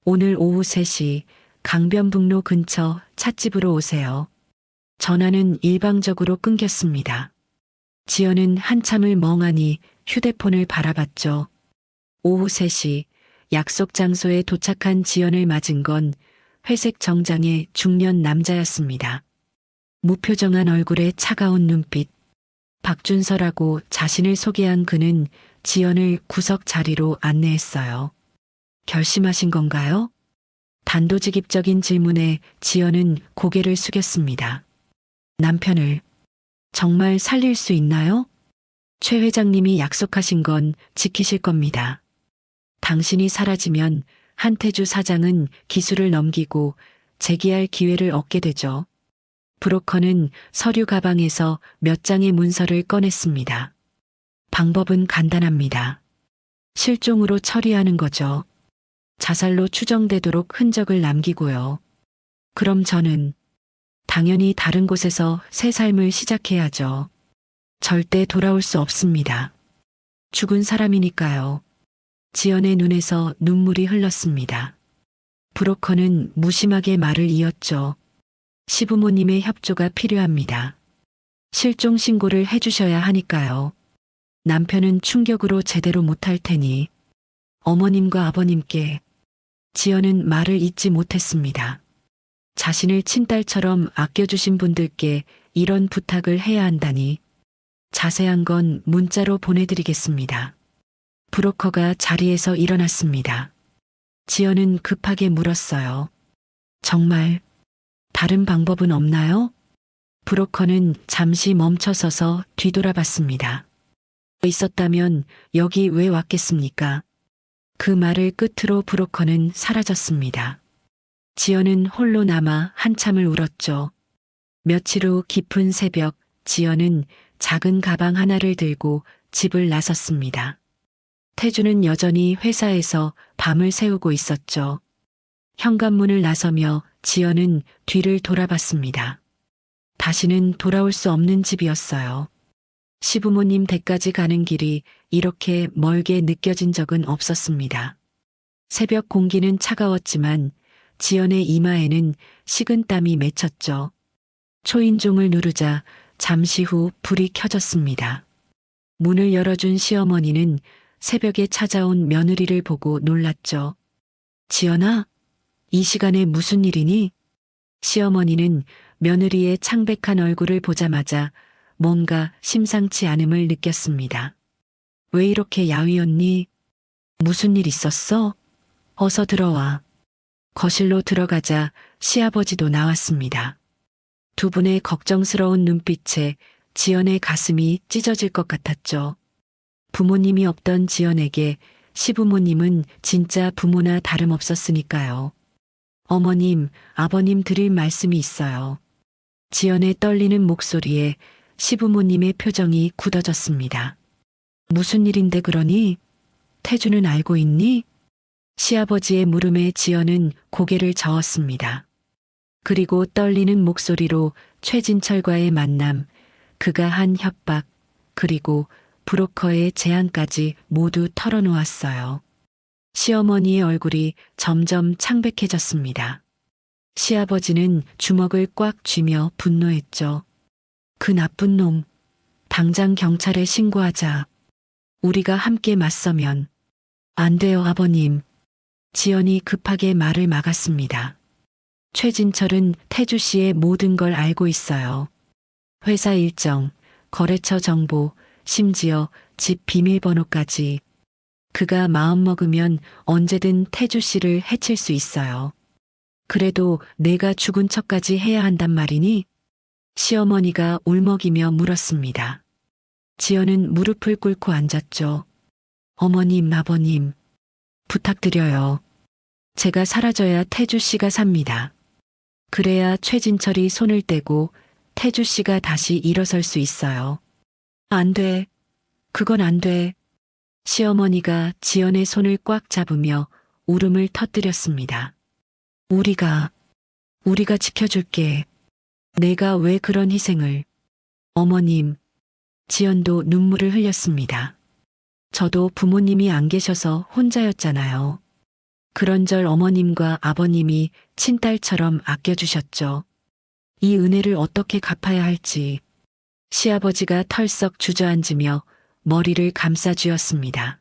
오늘 오후 3시 강변북로 근처 찻집으로 오세요. 전화는 일방적으로 끊겼습니다. 지연은 한참을 멍하니 휴대폰을 바라봤죠. 오후 3시 약속 장소에 도착한 지연을 맞은 건 회색 정장의 중년 남자였습니다. 무표정한 얼굴에 차가운 눈빛. 박준서라고 자신을 소개한 그는 지연을 구석 자리로 안내했어요. 결심하신 건가요? 단도직입적인 질문에 지연은 고개를 숙였습니다. 남편을 정말 살릴 수 있나요? 최 회장님이 약속하신 건 지키실 겁니다. 당신이 사라지면 한태주 사장은 기술을 넘기고 재기할 기회를 얻게 되죠. 브로커는 서류 가방에서 몇 장의 문서를 꺼냈습니다. 방법은 간단합니다. 실종으로 처리하는 거죠. 자살로 추정되도록 흔적을 남기고요. 그럼 저는 당연히 다른 곳에서 새 삶을 시작해야죠. 절대 돌아올 수 없습니다. 죽은 사람이니까요. 지연의 눈에서 눈물이 흘렀습니다. 브로커는 무심하게 말을 이었죠. 시부모님의 협조가 필요합니다. 실종 신고를 해주셔야 하니까요. 남편은 충격으로 제대로 못할 테니. 어머님과 아버님께. 지연은 말을 잇지 못했습니다. 자신을 친딸처럼 아껴주신 분들께 이런 부탁을 해야 한다니. 자세한 건 문자로 보내드리겠습니다. 브로커가 자리에서 일어났습니다. 지연은 급하게 물었어요. 정말 다른 방법은 없나요? 브로커는 잠시 멈춰서서 뒤돌아봤습니다. 있었다면 여기 왜 왔겠습니까? 그 말을 끝으로 브로커는 사라졌습니다. 지연은 홀로 남아 한참을 울었죠. 며칠 후 깊은 새벽, 지연은 작은 가방 하나를 들고 집을 나섰습니다. 태주는 여전히 회사에서 밤을 새우고 있었죠. 현관문을 나서며 지연은 뒤를 돌아봤습니다. 다시는 돌아올 수 없는 집이었어요. 시부모님 댁까지 가는 길이 이렇게 멀게 느껴진 적은 없었습니다. 새벽 공기는 차가웠지만 지연의 이마에는 식은땀이 맺혔죠. 초인종을 누르자 잠시 후 불이 켜졌습니다. 문을 열어준 시어머니는 새벽에 찾아온 며느리를 보고 놀랐죠. 지연아, 이 시간에 무슨 일이니? 시어머니는 며느리의 창백한 얼굴을 보자마자 뭔가 심상치 않음을 느꼈습니다. 왜 이렇게 야위었니? 무슨 일 있었어? 어서 들어와. 거실로 들어가자 시아버지도 나왔습니다. 두 분의 걱정스러운 눈빛에 지연의 가슴이 찢어질 것 같았죠. 부모님이 없던 지연에게 시부모님은 진짜 부모나 다름없었으니까요. 어머님, 아버님 드릴 말씀이 있어요. 지연의 떨리는 목소리에 시부모님의 표정이 굳어졌습니다. 무슨 일인데 그러니? 태주는 알고 있니? 시아버지의 물음에 지연은 고개를 저었습니다. 그리고 떨리는 목소리로 최진철과의 만남, 그가 한 협박, 그리고 브로커의 제안까지 모두 털어놓았어요. 시어머니의 얼굴이 점점 창백해졌습니다. 시아버지는 주먹을 꽉 쥐며 분노했죠. 그 나쁜 놈, 당장 경찰에 신고하자. 우리가 함께 맞서면. 안 돼요, 아버님. 지연이 급하게 말을 막았습니다. 최진철은 태주 씨의 모든 걸 알고 있어요. 회사 일정, 거래처 정보, 심지어 집 비밀번호까지. 그가 마음먹으면 언제든 태주 씨를 해칠 수 있어요. 그래도 내가 죽은 척까지 해야 한단 말이니? 시어머니가 울먹이며 물었습니다. 지연은 무릎을 꿇고 앉았죠. 어머님, 아버님, 부탁드려요. 제가 사라져야 태주 씨가 삽니다. 그래야 최진철이 손을 떼고 태주 씨가 다시 일어설 수 있어요. 안 돼. 그건 안 돼. 시어머니가 지연의 손을 꽉 잡으며 울음을 터뜨렸습니다. 우리가 지켜줄게. 내가 왜 그런 희생을. 어머님, 지연도 눈물을 흘렸습니다. 저도 부모님이 안 계셔서 혼자였잖아요. 그런절 어머님과 아버님이 친딸처럼 아껴주셨죠. 이 은혜를 어떻게 갚아야 할지. 시아버지가 털썩 주저앉으며 머리를 감싸쥐었습니다.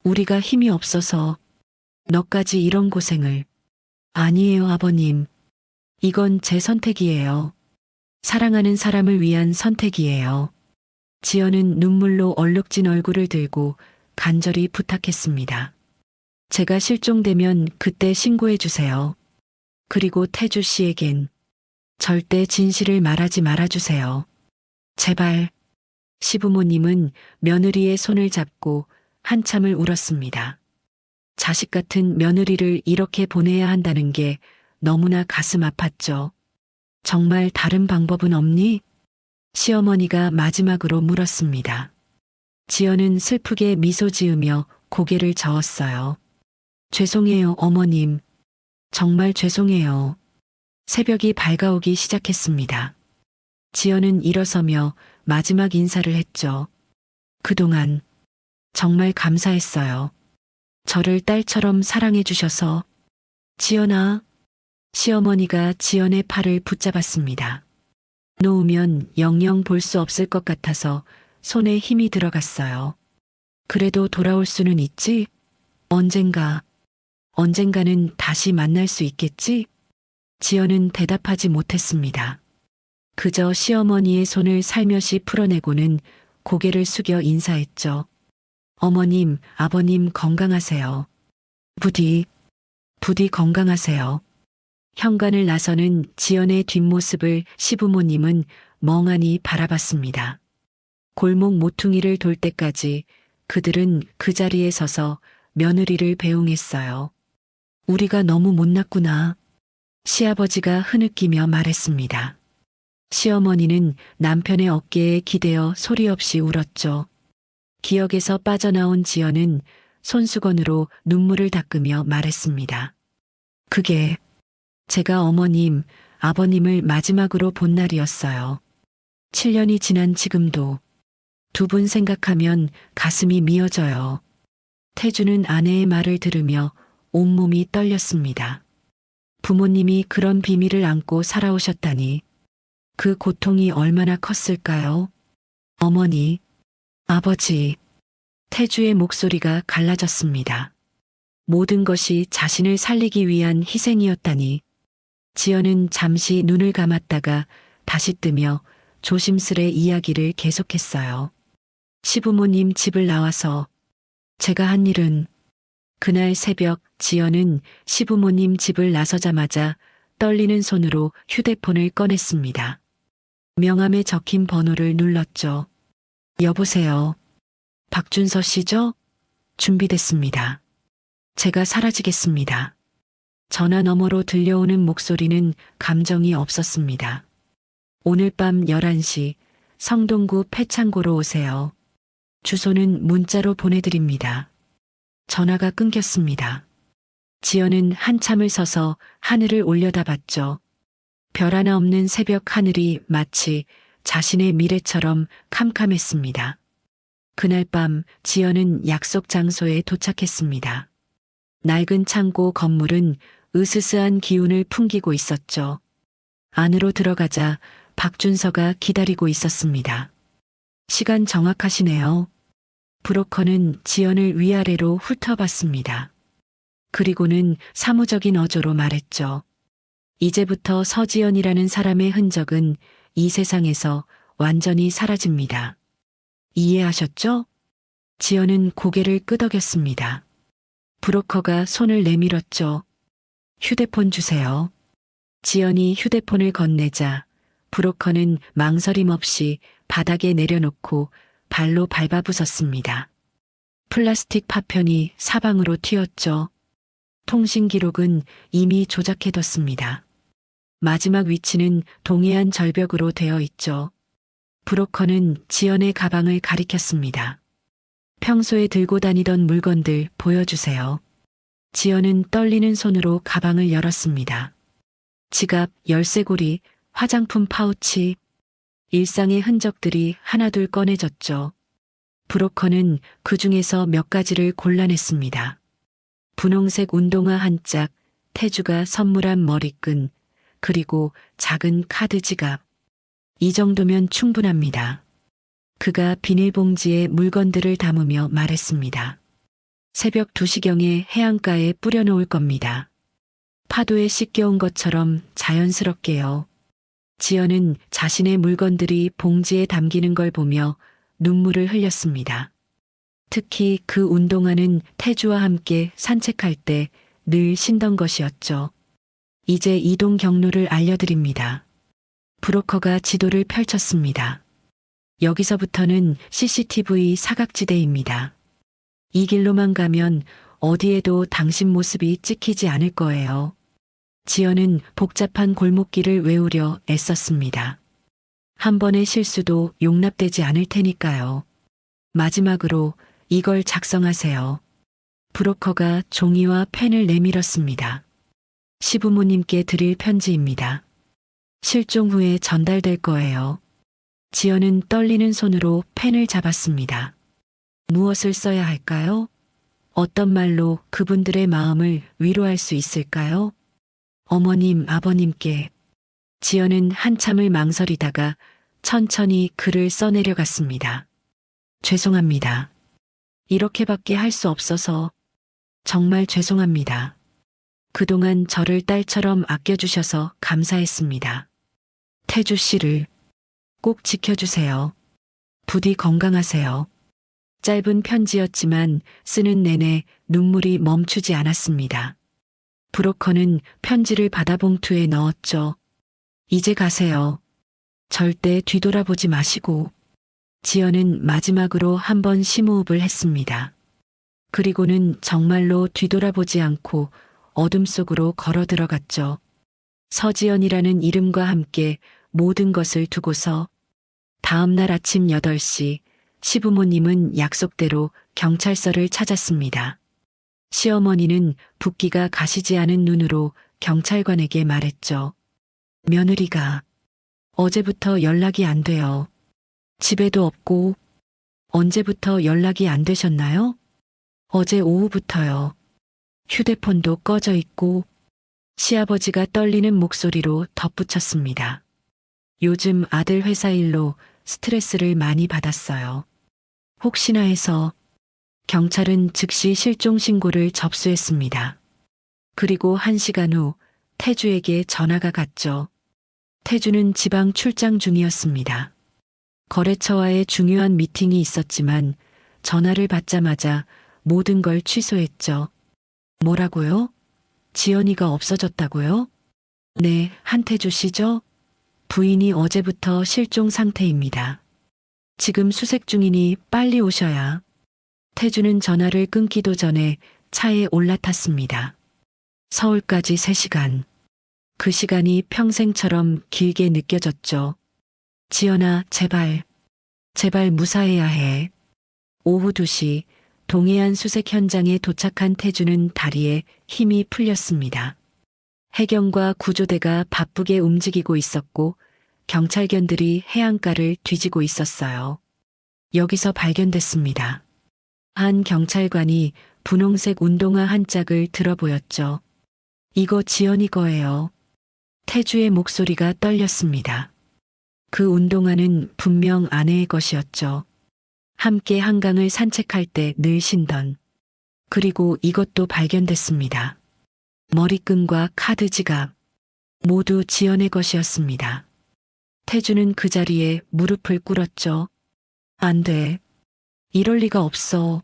우리가 힘이 없어서 너까지 이런 고생을. 아니에요, 아버님. 이건 제 선택이에요. 사랑하는 사람을 위한 선택이에요. 지연은 눈물로 얼룩진 얼굴을 들고 간절히 부탁했습니다. 제가 실종되면 그때 신고해 주세요. 그리고 태주 씨에겐 절대 진실을 말하지 말아주세요. 제발. 시부모님은 며느리의 손을 잡고 한참을 울었습니다. 자식 같은 며느리를 이렇게 보내야 한다는 게 너무나 가슴 아팠죠. 정말 다른 방법은 없니? 시어머니가 마지막으로 물었습니다. 지연은 슬프게 미소 지으며 고개를 저었어요. 죄송해요, 어머님. 정말 죄송해요. 새벽이 밝아오기 시작했습니다. 지연은 일어서며 마지막 인사를 했죠. 그동안 정말 감사했어요. 저를 딸처럼 사랑해 주셔서. 지연아. 시어머니가 지연의 팔을 붙잡았습니다. 놓으면 영영 볼 수 없을 것 같아서 손에 힘이 들어갔어요. 그래도 돌아올 수는 있지? 언젠가는 다시 만날 수 있겠지? 지연은 대답하지 못했습니다. 그저 시어머니의 손을 살며시 풀어내고는 고개를 숙여 인사했죠. 어머님, 아버님 건강하세요. 부디 건강하세요. 현관을 나서는 지연의 뒷모습을 시부모님은 멍하니 바라봤습니다. 골목 모퉁이를 돌 때까지 그들은 그 자리에 서서 며느리를 배웅했어요. 우리가 너무 못났구나. 시아버지가 흐느끼며 말했습니다. 시어머니는 남편의 어깨에 기대어 소리 없이 울었죠. 기억에서 빠져나온 지연은 손수건으로 눈물을 닦으며 말했습니다. 그게 제가 어머님, 아버님을 마지막으로 본 날이었어요. 7년이 지난 지금도 두 분 생각하면 가슴이 미어져요. 태주는 아내의 말을 들으며 온몸이 떨렸습니다. 부모님이 그런 비밀을 안고 살아오셨다니 그 고통이 얼마나 컸을까요? 어머니, 아버지, 태주의 목소리가 갈라졌습니다. 모든 것이 자신을 살리기 위한 희생이었다니. 지연은 잠시 눈을 감았다가 다시 뜨며 조심스레 이야기를 계속했어요. 시부모님 집을 나와서 제가 한 일은. 그날 새벽 지연은 시부모님 집을 나서자마자 떨리는 손으로 휴대폰을 꺼냈습니다. 명함에 적힌 번호를 눌렀죠. 여보세요. 박준서 씨죠? 준비됐습니다. 제가 사라지겠습니다. 전화 너머로 들려오는 목소리는 감정이 없었습니다. 오늘 밤 11시 성동구 패창고로 오세요. 주소는 문자로 보내드립니다. 전화가 끊겼습니다. 지연은 한참을 서서 하늘을 올려다봤죠. 별 하나 없는 새벽 하늘이 마치 자신의 미래처럼 캄캄했습니다. 그날 밤 지연은 약속 장소에 도착했습니다. 낡은 창고 건물은 으스스한 기운을 풍기고 있었죠. 안으로 들어가자 박준서가 기다리고 있었습니다. 시간 정확하시네요. 브로커는 지연을 위아래로 훑어봤습니다. 그리고는 사무적인 어조로 말했죠. 이제부터 서지연이라는 사람의 흔적은 이 세상에서 완전히 사라집니다. 이해하셨죠? 지연은 고개를 끄덕였습니다. 브로커가 손을 내밀었죠. 휴대폰 주세요. 지연이 휴대폰을 건네자 브로커는 망설임 없이 바닥에 내려놓고 발로 밟아부쉈습니다. 플라스틱 파편이 사방으로 튀었죠. 통신 기록은 이미 조작해뒀습니다. 마지막 위치는 동해안 절벽으로 되어 있죠. 브로커는 지연의 가방을 가리켰습니다. 평소에 들고 다니던 물건들 보여주세요. 지연은 떨리는 손으로 가방을 열었습니다. 지갑, 열쇠고리, 화장품 파우치, 일상의 흔적들이 하나둘 꺼내졌죠. 브로커는 그 중에서 몇 가지를 골라냈습니다. 분홍색 운동화 한 짝, 태주가 선물한 머리끈, 그리고 작은 카드 지갑. 이 정도면 충분합니다. 그가 비닐봉지에 물건들을 담으며 말했습니다. 새벽 2시경에 해안가에 뿌려놓을 겁니다. 파도에 씻겨온 것처럼 자연스럽게요. 지연은 자신의 물건들이 봉지에 담기는 걸 보며 눈물을 흘렸습니다. 특히 그 운동화는 태주와 함께 산책할 때 늘 신던 것이었죠. 이제 이동 경로를 알려드립니다. 브로커가 지도를 펼쳤습니다. 여기서부터는 CCTV 사각지대입니다. 이 길로만 가면 어디에도 당신 모습이 찍히지 않을 거예요. 지연은 복잡한 골목길을 외우려 애썼습니다. 한 번의 실수도 용납되지 않을 테니까요. 마지막으로 이걸 작성하세요. 브로커가 종이와 펜을 내밀었습니다. 시부모님께 드릴 편지입니다. 실종 후에 전달될 거예요. 지연은 떨리는 손으로 펜을 잡았습니다. 무엇을 써야 할까요? 어떤 말로 그분들의 마음을 위로할 수 있을까요? 어머님, 아버님께. 지연은 한참을 망설이다가 천천히 글을 써내려갔습니다. 죄송합니다. 이렇게밖에 할 수 없어서 정말 죄송합니다. 그동안 저를 딸처럼 아껴주셔서 감사했습니다. 태주 씨를 꼭 지켜주세요. 부디 건강하세요. 짧은 편지였지만 쓰는 내내 눈물이 멈추지 않았습니다. 브로커는 편지를 바다봉투에 넣었죠. 이제 가세요. 절대 뒤돌아보지 마시고. 지연은 마지막으로 한 번 심호흡을 했습니다. 그리고는 정말로 뒤돌아보지 않고 어둠 속으로 걸어 들어갔죠. 서지연이라는 이름과 함께 모든 것을 두고서 다음 날 아침 8시 시부모님은 약속대로 경찰서를 찾았습니다. 시어머니는 붓기가 가시지 않은 눈으로 경찰관에게 말했죠. 며느리가 어제부터 연락이 안 돼요. 집에도 없고. 언제부터 연락이 안 되셨나요? 어제 오후부터요. 휴대폰도 꺼져 있고. 시아버지가 떨리는 목소리로 덧붙였습니다. 요즘 아들 회사 일로 스트레스를 많이 받았어요. 혹시나 해서. 경찰은 즉시 실종 신고를 접수했습니다. 그리고 1시간 후 태주에게 전화가 갔죠. 태주는 지방 출장 중이었습니다. 거래처와의 중요한 미팅이 있었지만 전화를 받자마자 모든 걸 취소했죠. 뭐라고요? 지연이가 없어졌다고요? 네, 한태주 씨죠? 부인이 어제부터 실종 상태입니다. 지금 수색 중이니 빨리 오셔야. 태주는 전화를 끊기도 전에 차에 올라탔습니다. 서울까지 3시간. 그 시간이 평생처럼 길게 느껴졌죠. 지연아, 제발. 제발 무사해야 해. 오후 2시 동해안 수색 현장에 도착한 태주는 다리에 힘이 풀렸습니다. 해경과 구조대가 바쁘게 움직이고 있었고 경찰견들이 해안가를 뒤지고 있었어요. 여기서 발견됐습니다. 한 경찰관이 분홍색 운동화 한 짝을 들어 보였죠. 이거 지연이 거예요. 태주의 목소리가 떨렸습니다. 그 운동화는 분명 아내의 것이었죠. 함께 한강을 산책할 때 늘 신던. 그리고 이것도 발견됐습니다. 머리끈과 카드 지갑. 모두 지연의 것이었습니다. 태주는 그 자리에 무릎을 꿇었죠. 안 돼. 이럴 리가 없어.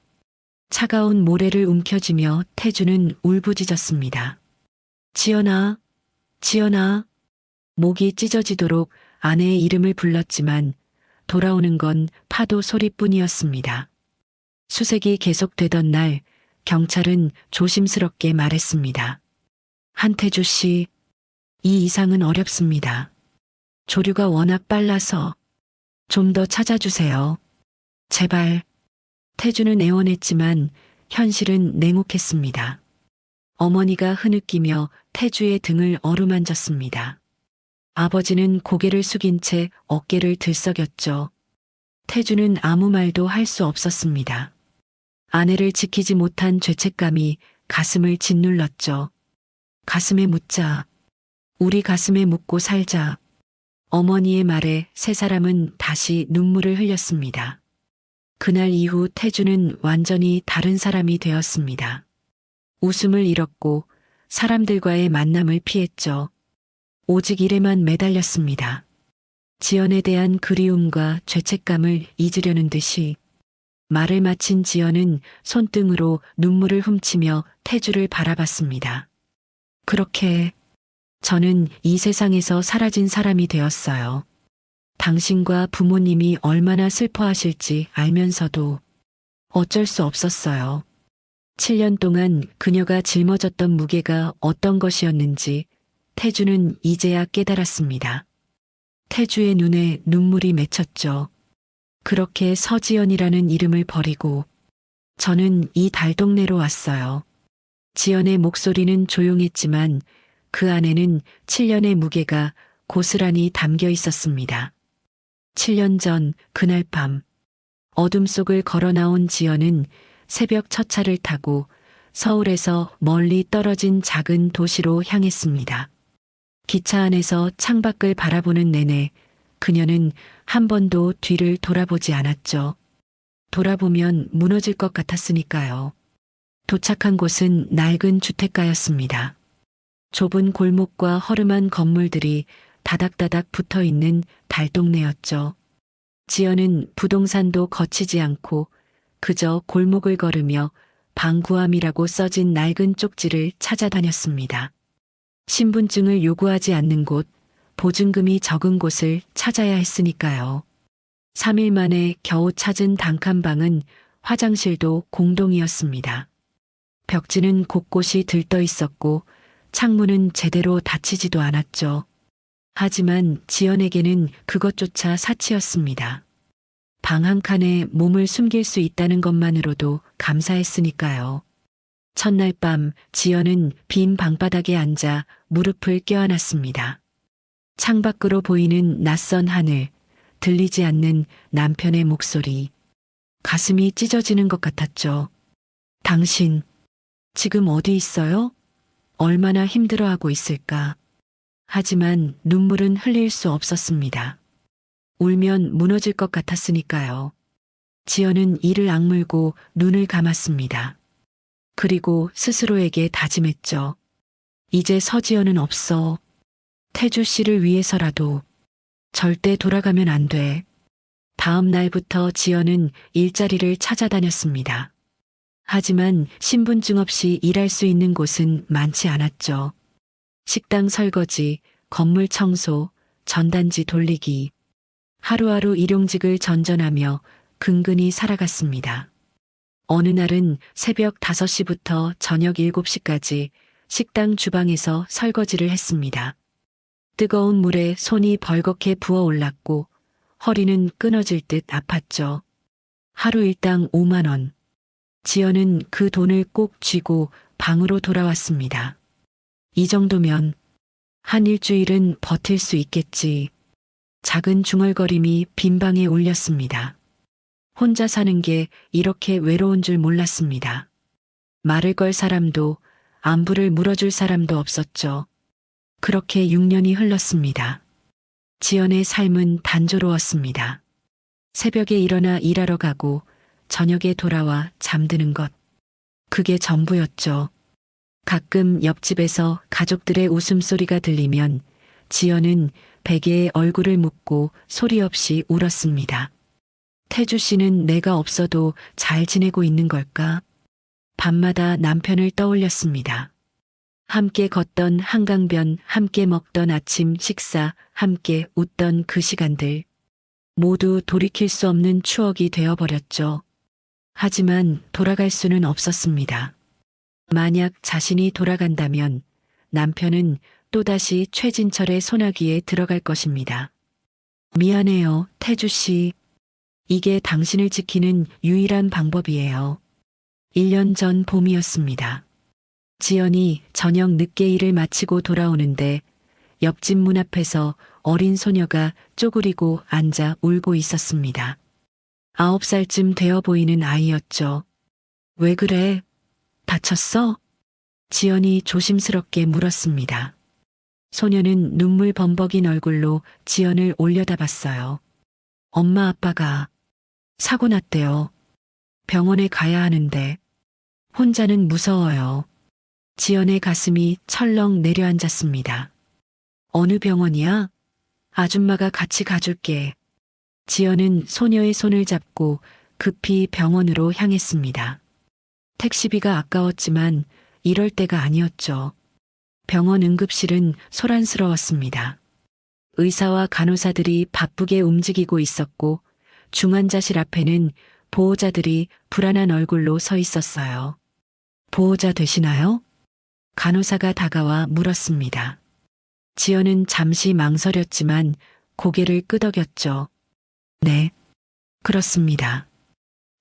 차가운 모래를 움켜쥐며 태주는 울부짖었습니다. 지연아, 지연아. 목이 찢어지도록 아내의 이름을 불렀지만 돌아오는 건 파도 소리뿐이었습니다. 수색이 계속되던 날 경찰은 조심스럽게 말했습니다. 한태주 씨, 이 이상은 어렵습니다. 조류가 워낙 빨라서 좀 더 찾아주세요. 제발. 태주는 애원했지만 현실은 냉혹했습니다. 어머니가 흐느끼며 태주의 등을 어루만졌습니다. 아버지는 고개를 숙인 채 어깨를 들썩였죠. 태주는 아무 말도 할 수 없었습니다. 아내를 지키지 못한 죄책감이 가슴을 짓눌렀죠. 가슴에 묻자. 우리 가슴에 묻고 살자. 어머니의 말에 세 사람은 다시 눈물을 흘렸습니다. 그날 이후 태주는 완전히 다른 사람이 되었습니다. 웃음을 잃었고 사람들과의 만남을 피했죠. 오직 일에만 매달렸습니다. 지연에 대한 그리움과 죄책감을 잊으려는 듯이 말을 마친 지연은 손등으로 눈물을 훔치며 태주를 바라봤습니다. 그렇게 저는 이 세상에서 사라진 사람이 되었어요. 당신과 부모님이 얼마나 슬퍼하실지 알면서도 어쩔 수 없었어요. 7년 동안 그녀가 짊어졌던 무게가 어떤 것이었는지 태주는 이제야 깨달았습니다. 태주의 눈에 눈물이 맺혔죠. 그렇게 서지연이라는 이름을 버리고 저는 이 달동네로 왔어요. 지연의 목소리는 조용했지만 그 안에는 7년의 무게가 고스란히 담겨 있었습니다. 7년 전 그날 밤 어둠 속을 걸어 나온 지연은 새벽 첫 차를 타고 서울에서 멀리 떨어진 작은 도시로 향했습니다. 기차 안에서 창밖을 바라보는 내내 그녀는 한 번도 뒤를 돌아보지 않았죠. 돌아보면 무너질 것 같았으니까요. 도착한 곳은 낡은 주택가였습니다. 좁은 골목과 허름한 건물들이 다닥다닥 붙어 있는 달동네였죠. 지연은 부동산도 거치지 않고 그저 골목을 걸으며 방구함이라고 써진 낡은 쪽지를 찾아다녔습니다. 신분증을 요구하지 않는 곳, 보증금이 적은 곳을 찾아야 했으니까요. 3일 만에 겨우 찾은 단칸방은 화장실도 공동이었습니다. 벽지는 곳곳이 들떠 있었고 창문은 제대로 닫히지도 않았죠. 하지만 지연에게는 그것조차 사치였습니다. 방 한 칸에 몸을 숨길 수 있다는 것만으로도 감사했으니까요. 첫날 밤 지연은 빈 방바닥에 앉아 무릎을 껴안았습니다. 창밖으로 보이는 낯선 하늘, 들리지 않는 남편의 목소리. 가슴이 찢어지는 것 같았죠. 당신, 지금 어디 있어요? 얼마나 힘들어하고 있을까? 하지만 눈물은 흘릴 수 없었습니다. 울면 무너질 것 같았으니까요. 지연은 이를 악물고 눈을 감았습니다. 그리고 스스로에게 다짐했죠. 이제 서지연은 없어. 태주 씨를 위해서라도 절대 돌아가면 안 돼. 다음 날부터 지연은 일자리를 찾아다녔습니다. 하지만 신분증 없이 일할 수 있는 곳은 많지 않았죠. 식당 설거지, 건물 청소, 전단지 돌리기. 하루하루 일용직을 전전하며 근근히 살아갔습니다. 어느 날은 새벽 5시부터 저녁 7시까지 식당 주방에서 설거지를 했습니다. 뜨거운 물에 손이 벌겋게 부어올랐고 허리는 끊어질 듯 아팠죠. 하루 일당 5만 원. 지연은 그 돈을 꼭 쥐고 방으로 돌아왔습니다. 이 정도면 한 일주일은 버틸 수 있겠지. 작은 중얼거림이 빈방에 울렸습니다. 혼자 사는 게 이렇게 외로운 줄 몰랐습니다. 말을 걸 사람도 안부를 물어줄 사람도 없었죠. 그렇게 6년이 흘렀습니다. 지연의 삶은 단조로웠습니다. 새벽에 일어나 일하러 가고 저녁에 돌아와 잠드는 것. 그게 전부였죠. 가끔 옆집에서 가족들의 웃음소리가 들리면 지연은 베개에 얼굴을 묻고 소리 없이 울었습니다. 태주 씨는 내가 없어도 잘 지내고 있는 걸까? 밤마다 남편을 떠올렸습니다. 함께 걷던 한강변, 함께 먹던 아침 식사, 함께 웃던 그 시간들. 모두 돌이킬 수 없는 추억이 되어버렸죠. 하지만 돌아갈 수는 없었습니다. 만약 자신이 돌아간다면 남편은 또다시 최진철의 소나기에 들어갈 것입니다. 미안해요, 태주 씨. 이게 당신을 지키는 유일한 방법이에요. 1년 전 봄이었습니다. 지연이 저녁 늦게 일을 마치고 돌아오는데 옆집 문 앞에서 어린 소녀가 쪼그리고 앉아 울고 있었습니다. 9살쯤 되어 보이는 아이였죠. 왜 그래? 다쳤어? 지연이 조심스럽게 물었습니다. 소녀는 눈물 범벅인 얼굴로 지연을 올려다봤어요. 엄마 아빠가 사고 났대요. 병원에 가야 하는데 혼자는 무서워요. 지연의 가슴이 철렁 내려앉았습니다. 어느 병원이야? 아줌마가 같이 가줄게. 지연은 소녀의 손을 잡고 급히 병원으로 향했습니다. 택시비가 아까웠지만 이럴 때가 아니었죠. 병원 응급실은 소란스러웠습니다. 의사와 간호사들이 바쁘게 움직이고 있었고 중환자실 앞에는 보호자들이 불안한 얼굴로 서 있었어요. 보호자 되시나요? 간호사가 다가와 물었습니다. 지연은 잠시 망설였지만 고개를 끄덕였죠. 네, 그렇습니다.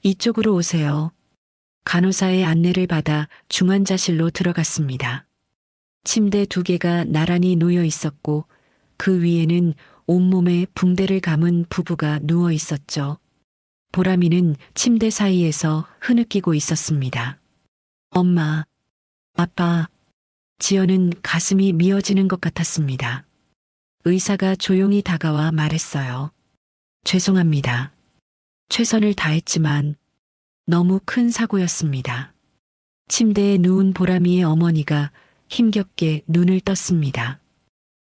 이쪽으로 오세요. 간호사의 안내를 받아 중환자실로 들어갔습니다. 침대 2개가 나란히 놓여 있었고 그 위에는 온몸에 붕대를 감은 부부가 누워 있었죠. 보람이는 침대 사이에서 흐느끼고 있었습니다. 엄마, 아빠. 지연은 가슴이 미어지는 것 같았습니다. 의사가 조용히 다가와 말했어요. 죄송합니다. 최선을 다했지만 너무 큰 사고였습니다. 침대에 누운 보람이의 어머니가 힘겹게 눈을 떴습니다.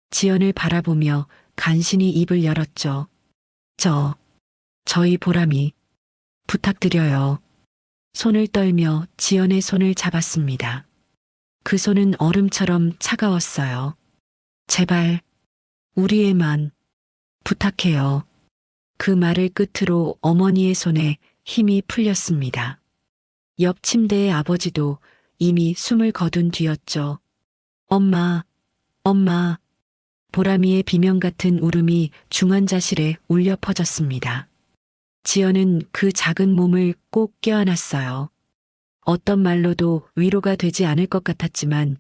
지연을 바라보며 간신히 입을 열었죠. 저희 보람이 부탁드려요. 손을 떨며 지연의 손을 잡았습니다. 그 손은 얼음처럼 차가웠어요. 제발 우리 애만 부탁해요. 그 말을 끝으로 어머니의 손에 힘이 풀렸습니다. 옆 침대의 아버지도 이미 숨을 거둔 뒤였죠. 엄마. 보람이의 비명 같은 울음이 중환자실에 울려 퍼졌습니다. 지연은 그 작은 몸을 꼭 껴안았어요. 어떤 말로도 위로가 되지 않을 것 같았지만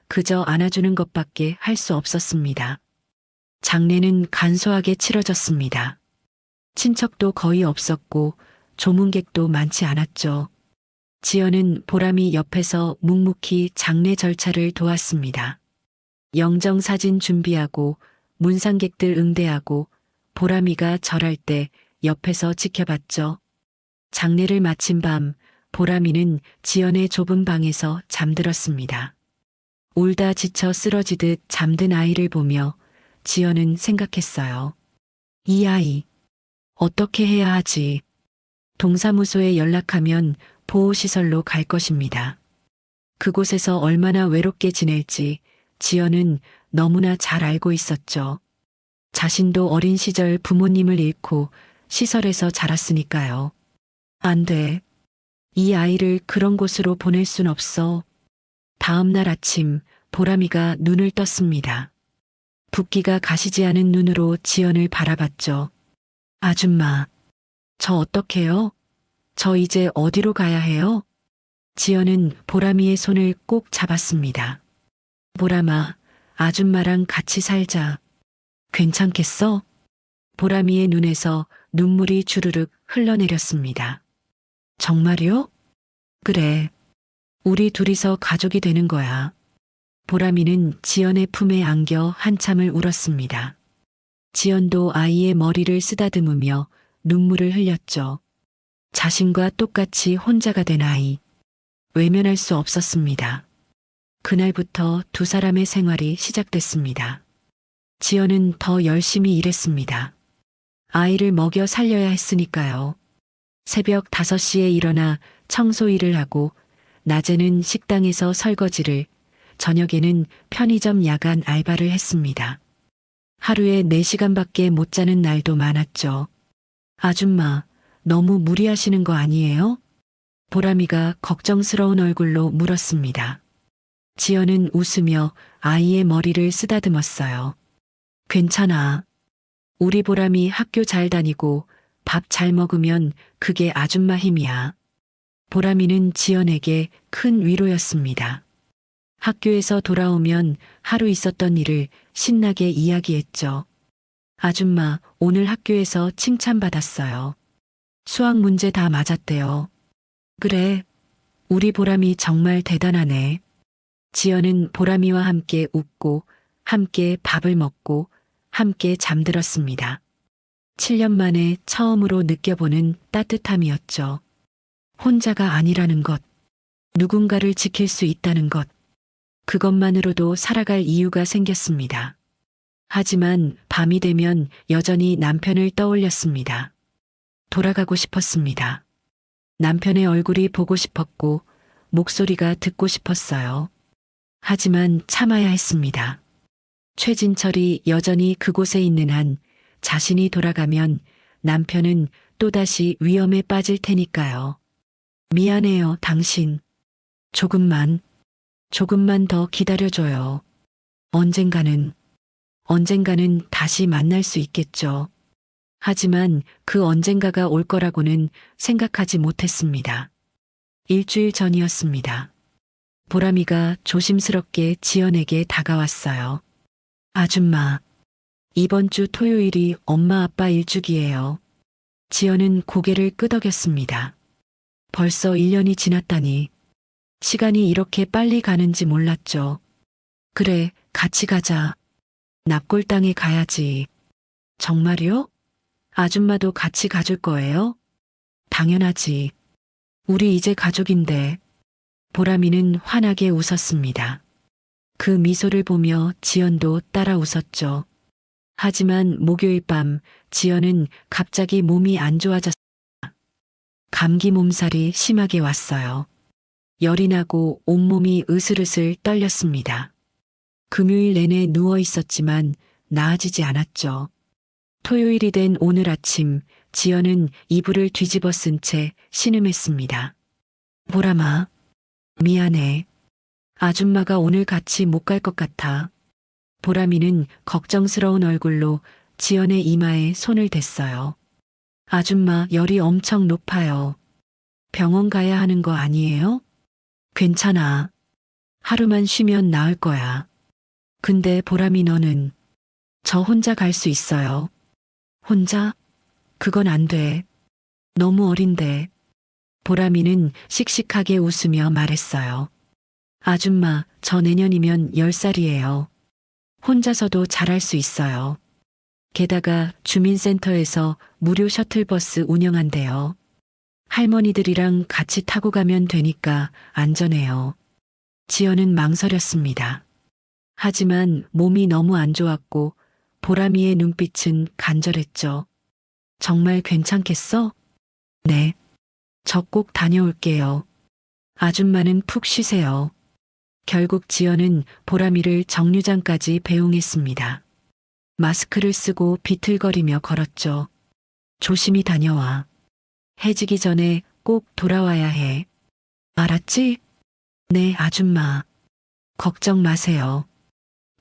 그저 안아주는 것밖에 할 수 없었습니다. 장례는 간소하게 치러졌습니다. 친척도 거의 없었고 조문객도 많지 않았죠. 지연은 보람이 옆에서 묵묵히 장례 절차를 도왔습니다. 영정사진 준비하고 문상객들 응대하고 보람이가 절할 때 옆에서 지켜봤죠. 장례를 마친 밤 보람이는 지연의 좁은 방에서 잠들었습니다. 울다 지쳐 쓰러지듯 잠든 아이를 보며 지연은 생각했어요. 이 아이 어떻게 해야 하지? 동사무소에 연락하면 보호시설로 갈 것입니다. 그곳에서 얼마나 외롭게 지낼지 지연은 너무나 잘 알고 있었죠. 자신도 어린 시절 부모님을 잃고 시설에서 자랐으니까요. 안 돼. 이 아이를 그런 곳으로 보낼 순 없어. 다음 날 아침 보람이가 눈을 떴습니다. 붓기가 가시지 않은 눈으로 지연을 바라봤죠. 아줌마, 저 어떡해요? 저 이제 어디로 가야 해요? 지연은 보람이의 손을 꼭 잡았습니다. 보람아, 아줌마랑 같이 살자. 괜찮겠어? 보람이의 눈에서 눈물이 주르륵 흘러내렸습니다. 정말요? 그래. 우리 둘이서 가족이 되는 거야. 보람이는 지연의 품에 안겨 한참을 울었습니다. 지연도 아이의 머리를 쓰다듬으며 눈물을 흘렸죠. 자신과 똑같이 혼자가 된 아이. 외면할 수 없었습니다. 그날부터 두 사람의 생활이 시작됐습니다. 지연은 더 열심히 일했습니다. 아이를 먹여 살려야 했으니까요. 새벽 5시에 일어나 청소 일을 하고 낮에는 식당에서 설거지를, 저녁에는 편의점 야간 알바를 했습니다. 하루에 4시간밖에 못 자는 날도 많았죠. 아줌마, 너무 무리하시는 거 아니에요? 보람이가 걱정스러운 얼굴로 물었습니다. 지연은 웃으며 아이의 머리를 쓰다듬었어요. 괜찮아. 우리 보람이 학교 잘 다니고 밥 잘 먹으면 그게 아줌마 힘이야. 보람이는 지연에게 큰 위로였습니다. 학교에서 돌아오면 하루 있었던 일을 신나게 이야기했죠. 아줌마, 오늘 학교에서 칭찬받았어요. 수학 문제 다 맞았대요. 그래, 우리 보람이 정말 대단하네. 지연은 보람이와 함께 웃고 함께 밥을 먹고 함께 잠들었습니다. 7년 만에 처음으로 느껴보는 따뜻함이었죠. 혼자가 아니라는 것, 누군가를 지킬 수 있다는 것, 그것만으로도 살아갈 이유가 생겼습니다. 하지만 밤이 되면 여전히 남편을 떠올렸습니다. 돌아가고 싶었습니다. 남편의 얼굴이 보고 싶었고 목소리가 듣고 싶었어요. 하지만 참아야 했습니다. 최진철이 여전히 그곳에 있는 한 자신이 돌아가면 남편은 또다시 위험에 빠질 테니까요. 미안해요, 당신. 조금만 더 기다려줘요. 언젠가는 다시 만날 수 있겠죠. 하지만 그 언젠가가 올 거라고는 생각하지 못했습니다. 일주일 전이었습니다. 보람이가 조심스럽게 지연에게 다가왔어요. 아줌마, 이번 주 토요일이 엄마 아빠 일주기예요. 지연은 고개를 끄덕였습니다. 벌써 1년이 지났다니. 시간이 이렇게 빨리 가는지 몰랐죠. 그래, 같이 가자. 납골당에 가야지. 정말요? 아줌마도 같이 가줄 거예요? 당연하지. 우리 이제 가족인데. 보람이는 환하게 웃었습니다. 그 미소를 보며 지연도 따라 웃었죠. 하지만 목요일 밤 지연은 갑자기 몸이 안 좋아졌습니다. 감기 몸살이 심하게 왔어요. 열이 나고 온몸이 으슬으슬 떨렸습니다. 금요일 내내 누워 있었지만 나아지지 않았죠. 토요일이 된 오늘 아침 지연은 이불을 뒤집어 쓴 채 신음했습니다. 보람아, 미안해. 아줌마가 오늘 같이 못 갈 것 같아. 보람이는 걱정스러운 얼굴로 지연의 이마에 손을 댔어요. 아줌마, 열이 엄청 높아요. 병원 가야 하는 거 아니에요? 괜찮아. 하루만 쉬면 나을 거야. 근데 보람이, 너는? 저 혼자 갈 수 있어요. 혼자? 그건 안 돼. 너무 어린데. 보람이는 씩씩하게 웃으며 말했어요. 아줌마, 저 내년이면 10살이에요. 혼자서도 잘할 수 있어요. 게다가 주민센터에서 무료 셔틀버스 운영한대요. 할머니들이랑 같이 타고 가면 되니까 안전해요. 지연은 망설였습니다. 하지만 몸이 너무 안 좋았고 보람이의 눈빛은 간절했죠. 정말 괜찮겠어? 네. 저 꼭 다녀올게요. 아줌마는 푹 쉬세요. 결국 지연은 보람이를 정류장까지 배웅했습니다. 마스크를 쓰고 비틀거리며 걸었죠. 조심히 다녀와. 해지기 전에 꼭 돌아와야 해. 알았지? 네, 아줌마. 걱정 마세요.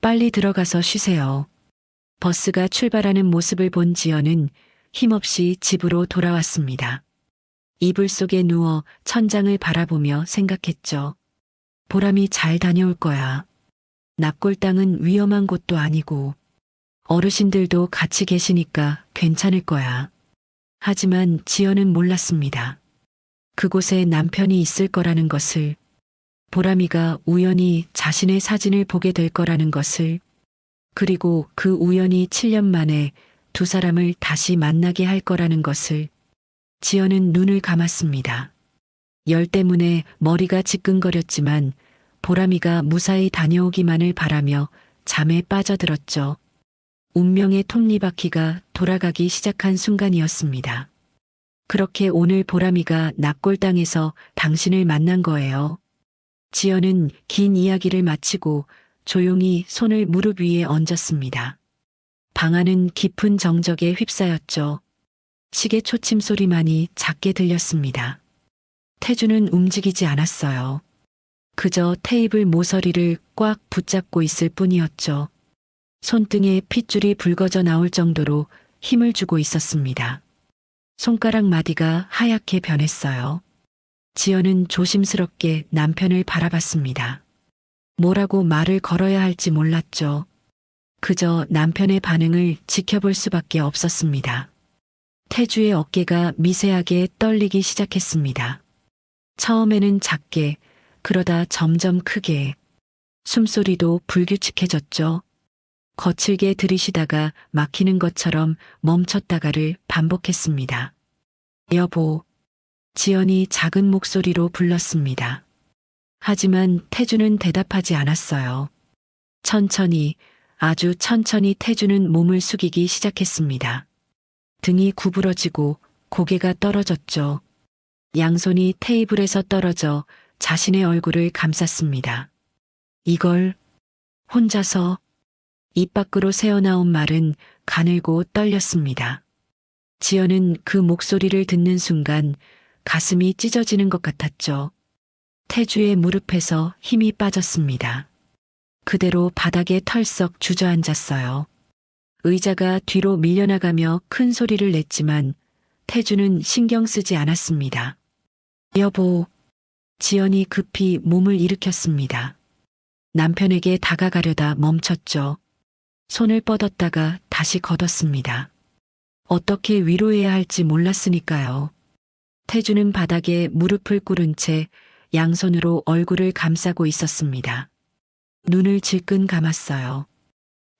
빨리 들어가서 쉬세요. 버스가 출발하는 모습을 본 지연은 힘없이 집으로 돌아왔습니다. 이불 속에 누워 천장을 바라보며 생각했죠. 보람이 잘 다녀올 거야. 납골당은 위험한 곳도 아니고 어르신들도 같이 계시니까 괜찮을 거야. 하지만 지연은 몰랐습니다. 그곳에 남편이 있을 거라는 것을, 보람이가 우연히 자신의 사진을 보게 될 거라는 것을, 그리고 그 우연이 7년 만에 두 사람을 다시 만나게 할 거라는 것을. 지연은 눈을 감았습니다. 열 때문에 머리가 지끈거렸지만 보람이가 무사히 다녀오기만을 바라며 잠에 빠져들었죠. 운명의 톱니바퀴가 돌아가기 시작한 순간이었습니다. 그렇게 오늘 보람이가 낙골당에서 당신을 만난 거예요. 지연은 긴 이야기를 마치고 조용히 손을 무릎 위에 얹었습니다. 방 안은 깊은 정적에 휩싸였죠. 시계 초침 소리만이 작게 들렸습니다. 태주는 움직이지 않았어요. 그저 테이블 모서리를 꽉 붙잡고 있을 뿐이었죠. 손등에 핏줄이 붉어져 나올 정도로 힘을 주고 있었습니다. 손가락 마디가 하얗게 변했어요. 지연은 조심스럽게 남편을 바라봤습니다. 뭐라고 말을 걸어야 할지 몰랐죠. 그저 남편의 반응을 지켜볼 수밖에 없었습니다. 태주의 어깨가 미세하게 떨리기 시작했습니다. 처음에는 작게, 그러다 점점 크게. 숨소리도 불규칙해졌죠. 거칠게 들이쉬다가 막히는 것처럼 멈췄다가를 반복했습니다. 여보. 지연이 작은 목소리로 불렀습니다. 하지만 태주는 대답하지 않았어요. 천천히, 아주 천천히 태주는 몸을 숙이기 시작했습니다. 등이 구부러지고 고개가 떨어졌죠. 양손이 테이블에서 떨어져 자신의 얼굴을 감쌌습니다. 이걸 혼자서. 입 밖으로 새어나온 말은 가늘고 떨렸습니다. 지연은 그 목소리를 듣는 순간 가슴이 찢어지는 것 같았죠. 태주의 무릎에서 힘이 빠졌습니다. 그대로 바닥에 털썩 주저앉았어요. 의자가 뒤로 밀려나가며 큰 소리를 냈지만 태주는 신경 쓰지 않았습니다. 여보. 지연이 급히 몸을 일으켰습니다. 남편에게 다가가려다 멈췄죠. 손을 뻗었다가 다시 걷었습니다. 어떻게 위로해야 할지 몰랐으니까요. 태주는 바닥에 무릎을 꿇은 채 양손으로 얼굴을 감싸고 있었습니다. 눈을 질끈 감았어요.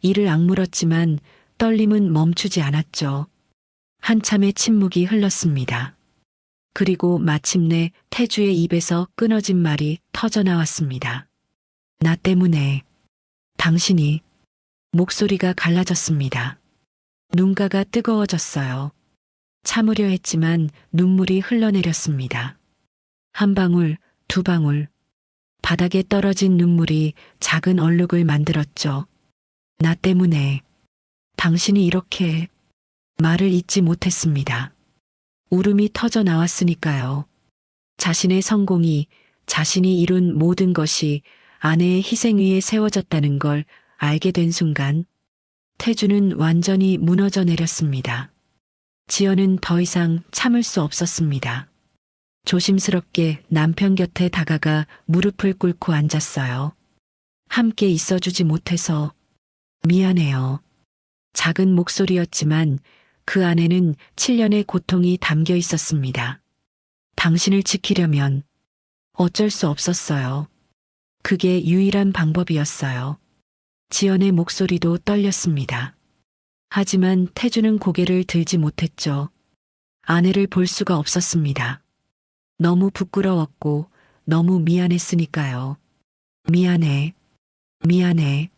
이를 악물었지만 떨림은 멈추지 않았죠. 한참의 침묵이 흘렀습니다. 그리고 마침내 태주의 입에서 끊어진 말이 터져나왔습니다. 나 때문에. 당신이. 목소리가 갈라졌습니다. 눈가가 뜨거워졌어요. 참으려 했지만 눈물이 흘러내렸습니다. 한 방울, 두 방울. 바닥에 떨어진 눈물이 작은 얼룩을 만들었죠. 나 때문에. 당신이 이렇게. 말을 잇지 못했습니다. 울음이 터져 나왔으니까요. 자신의 성공이, 자신이 이룬 모든 것이 아내의 희생 위에 세워졌다는 걸 알게 된 순간 태주는 완전히 무너져 내렸습니다. 지연은 더 이상 참을 수 없었습니다. 조심스럽게 남편 곁에 다가가 무릎을 꿇고 앉았어요. 함께 있어주지 못해서 미안해요. 작은 목소리였지만 그 안에는 7년의 고통이 담겨 있었습니다. 당신을 지키려면 어쩔 수 없었어요. 그게 유일한 방법이었어요. 지연의 목소리도 떨렸습니다. 하지만 태주는 고개를 들지 못했죠. 아내를 볼 수가 없었습니다. 너무 부끄러웠고 너무 미안했으니까요. 미안해. 미안해.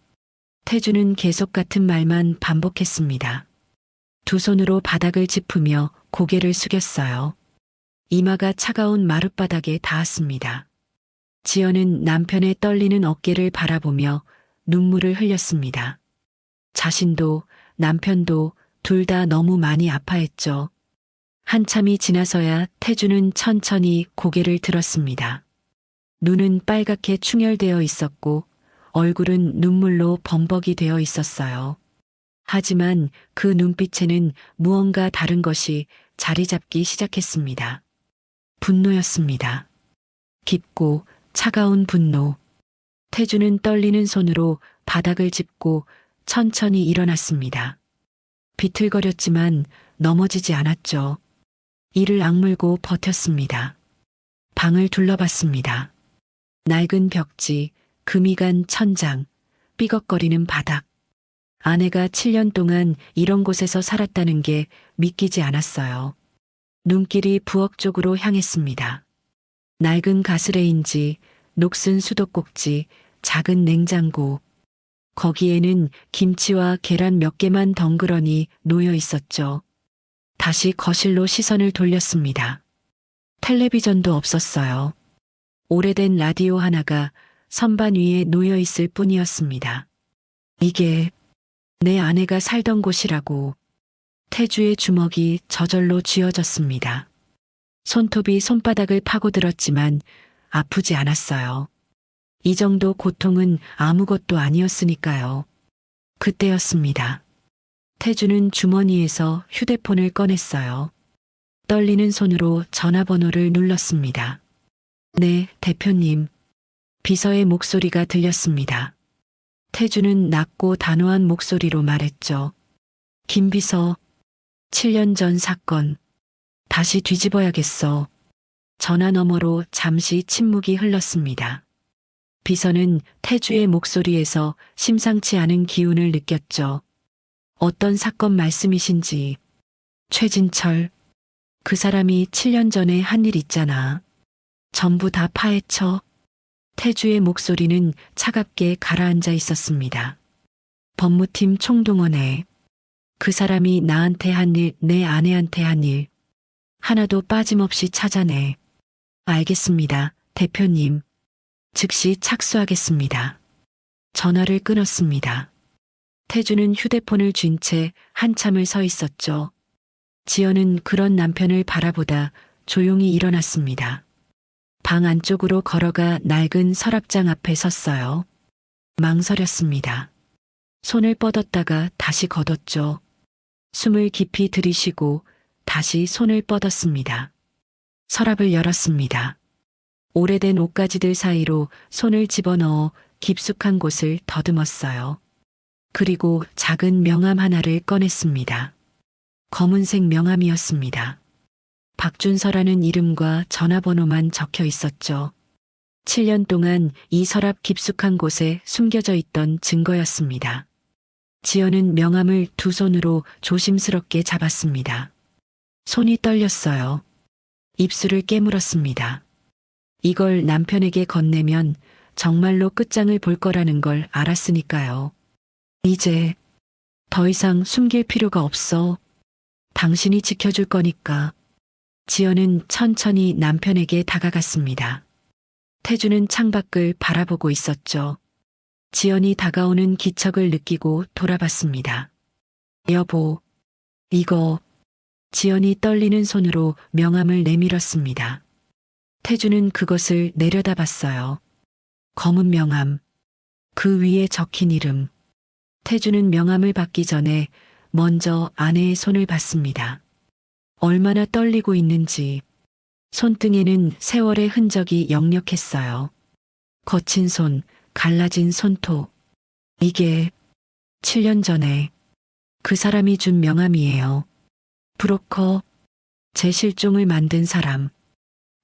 태주는 계속 같은 말만 반복했습니다. 두 손으로 바닥을 짚으며 고개를 숙였어요. 이마가 차가운 마룻바닥에 닿았습니다. 지연은 남편의 떨리는 어깨를 바라보며 눈물을 흘렸습니다. 자신도 남편도 둘 다 너무 많이 아파했죠. 한참이 지나서야 태주는 천천히 고개를 들었습니다. 눈은 빨갛게 충혈되어 있었고 얼굴은 눈물로 범벅이 되어 있었어요. 하지만 그 눈빛에는 무언가 다른 것이 자리 잡기 시작했습니다. 분노였습니다. 깊고 차가운 분노. 태주는 떨리는 손으로 바닥을 짚고 천천히 일어났습니다. 비틀거렸지만 넘어지지 않았죠. 이를 악물고 버텼습니다. 방을 둘러봤습니다. 낡은 벽지, 금이 간 천장, 삐걱거리는 바닥. 아내가 7년 동안 이런 곳에서 살았다는 게 믿기지 않았어요. 눈길이 부엌 쪽으로 향했습니다. 낡은 가스레인지, 녹슨 수도꼭지, 작은 냉장고. 거기에는 김치와 계란 몇 개만 덩그러니 놓여 있었죠. 다시 거실로 시선을 돌렸습니다. 텔레비전도 없었어요. 오래된 라디오 하나가 선반 위에 놓여 있을 뿐이었습니다. 이게 내 아내가 살던 곳이라고. 태주의 주먹이 저절로 쥐어졌습니다. 손톱이 손바닥을 파고들었지만 아프지 않았어요. 이 정도 고통은 아무것도 아니었으니까요. 그때였습니다. 태주는 주머니에서 휴대폰을 꺼냈어요. 떨리는 손으로 전화번호를 눌렀습니다. 네, 대표님. 비서의 목소리가 들렸습니다. 태주는 낮고 단호한 목소리로 말했죠. 김 비서, 7년 전 사건. 다시 뒤집어야겠어. 전화 너머로 잠시 침묵이 흘렀습니다. 비서는 태주의 목소리에서 심상치 않은 기운을 느꼈죠. 어떤 사건 말씀이신지. 최진철. 그 사람이 7년 전에 한 일 있잖아. 전부 다 파헤쳐. 태주의 목소리는 차갑게 가라앉아 있었습니다. 법무팀 총동원해. 그 사람이 나한테 한 일, 내 아내한테 한 일. 하나도 빠짐없이 찾아내. 알겠습니다, 대표님. 즉시 착수하겠습니다. 전화를 끊었습니다. 태주는 휴대폰을 쥔 채 한참을 서 있었죠. 지연은 그런 남편을 바라보다 조용히 일어났습니다. 방 안쪽으로 걸어가 낡은 서랍장 앞에 섰어요. 망설였습니다. 손을 뻗었다가 다시 걷었죠. 숨을 깊이 들이쉬고 다시 손을 뻗었습니다. 서랍을 열었습니다. 오래된 옷가지들 사이로 손을 집어넣어 깊숙한 곳을 더듬었어요. 그리고 작은 명함 하나를 꺼냈습니다. 검은색 명함이었습니다. 박준서라는 이름과 전화번호만 적혀 있었죠. 7년 동안 이 서랍 깊숙한 곳에 숨겨져 있던 증거였습니다. 지연은 명함을 두 손으로 조심스럽게 잡았습니다. 손이 떨렸어요. 입술을 깨물었습니다. 이걸 남편에게 건네면 정말로 끝장을 볼 거라는 걸 알았으니까요. 이제 더 이상 숨길 필요가 없어. 당신이 지켜줄 거니까. 지연은 천천히 남편에게 다가갔습니다. 태주는 창밖을 바라보고 있었죠. 지연이 다가오는 기척을 느끼고 돌아봤습니다. 여보, 이거. 지연이 떨리는 손으로 명함을 내밀었습니다. 태주는 그것을 내려다봤어요. 검은 명함. 그 위에 적힌 이름. 태주는 명함을 받기 전에 먼저 아내의 손을 봤습니다. 얼마나 떨리고 있는지. 손등에는 세월의 흔적이 역력했어요. 거친 손, 갈라진 손톱. 이게 7년 전에 그 사람이 준 명함이에요. 브로커, 제 실종을 만든 사람.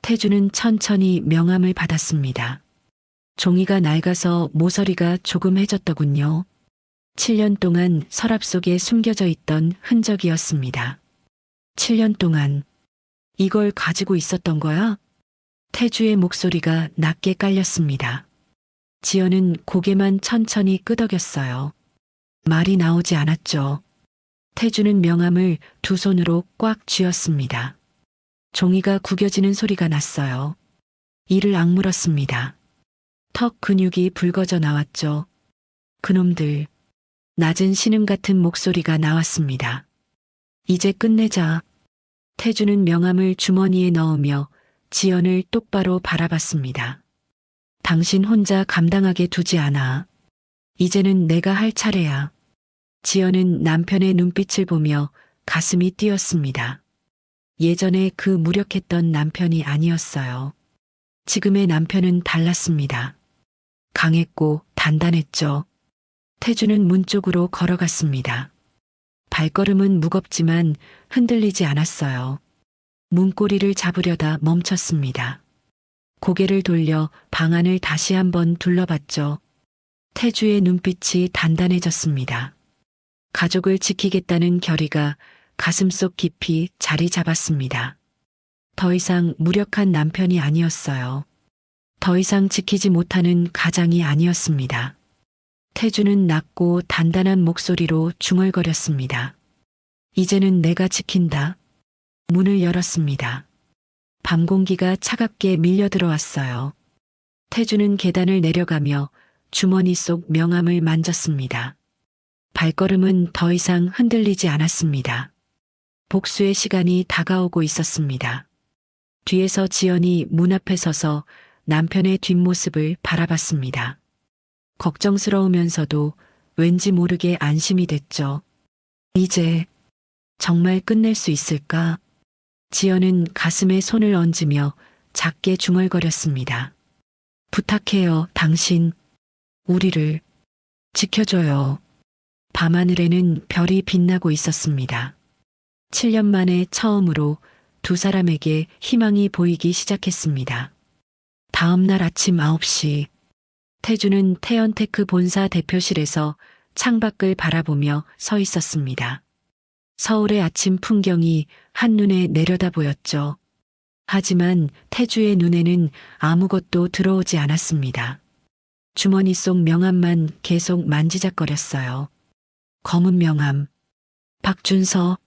태주는 천천히 명함을 받았습니다. 종이가 낡아서 모서리가 조금 해졌더군요. 7년 동안 서랍 속에 숨겨져 있던 흔적이었습니다. 7년 동안 이걸 가지고 있었던 거야? 태주의 목소리가 낮게 깔렸습니다. 지연은 고개만 천천히 끄덕였어요. 말이 나오지 않았죠. 태주는 명함을 두 손으로 꽉 쥐었습니다. 종이가 구겨지는 소리가 났어요. 이를 악물었습니다. 턱 근육이 붉어져 나왔죠. 그놈들. 낮은 신음 같은 목소리가 나왔습니다. 이제 끝내자. 태주는 명함을 주머니에 넣으며 지연을 똑바로 바라봤습니다. 당신 혼자 감당하게 두지 않아. 이제는 내가 할 차례야. 지연은 남편의 눈빛을 보며 가슴이 뛰었습니다. 예전에 그 무력했던 남편이 아니었어요. 지금의 남편은 달랐습니다. 강했고 단단했죠. 태주는 문 쪽으로 걸어갔습니다. 발걸음은 무겁지만 흔들리지 않았어요. 문고리를 잡으려다 멈췄습니다. 고개를 돌려 방 안을 다시 한번 둘러봤죠. 태주의 눈빛이 단단해졌습니다. 가족을 지키겠다는 결의가 가슴속 깊이 자리 잡았습니다. 더 이상 무력한 남편이 아니었어요. 더 이상 지키지 못하는 가장이 아니었습니다. 태주는 낮고 단단한 목소리로 중얼거렸습니다. 이제는 내가 지킨다. 문을 열었습니다. 밤 공기가 차갑게 밀려 들어왔어요. 태주는 계단을 내려가며 주머니 속 명함을 만졌습니다. 발걸음은 더 이상 흔들리지 않았습니다. 복수의 시간이 다가오고 있었습니다. 뒤에서 지연이 문 앞에 서서 남편의 뒷모습을 바라봤습니다. 걱정스러우면서도 왠지 모르게 안심이 됐죠. 이제 정말 끝낼 수 있을까? 지연은 가슴에 손을 얹으며 작게 중얼거렸습니다. 부탁해요, 당신. 우리를 지켜줘요. 밤하늘에는 별이 빛나고 있었습니다. 7년 만에 처음으로 두 사람에게 희망이 보이기 시작했습니다. 다음 날 아침 9시, 태주는 태연테크 본사 대표실에서 창밖을 바라보며 서 있었습니다. 서울의 아침 풍경이 한눈에 내려다 보였죠. 하지만 태주의 눈에는 아무것도 들어오지 않았습니다. 주머니 속 명함만 계속 만지작거렸어요. 검은 명함. 박준서.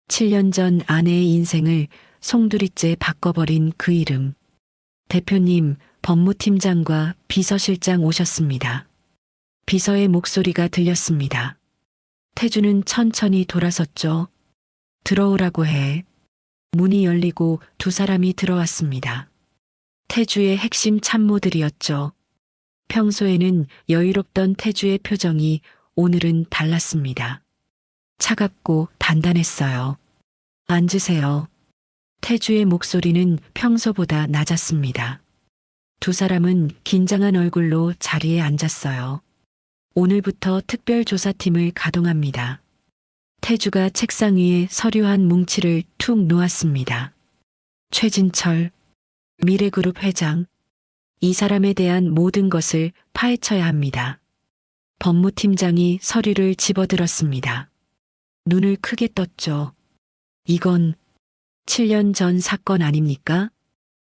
7년 전 아내의 인생을 송두리째 바꿔버린 그 이름. 대표님, 법무팀장과 비서실장 오셨습니다. 비서의 목소리가 들렸습니다. 태주는 천천히 돌아섰죠. 들어오라고 해. 문이 열리고 두 사람이 들어왔습니다. 태주의 핵심 참모들이었죠. 평소에는 여유롭던 태주의 표정이 오늘은 달랐습니다. 차갑고 단단했어요. 앉으세요. 태주의 목소리는 평소보다 낮았습니다. 두 사람은 긴장한 얼굴로 자리에 앉았어요. 오늘부터 특별조사팀을 가동합니다. 태주가 책상 위에 서류 한 뭉치를 툭 놓았습니다. 최진철, 미래그룹 회장. 이 사람에 대한 모든 것을 파헤쳐야 합니다. 법무팀장이 서류를 집어들었습니다. 눈을 크게 떴죠. 이건 7년 전 사건 아닙니까?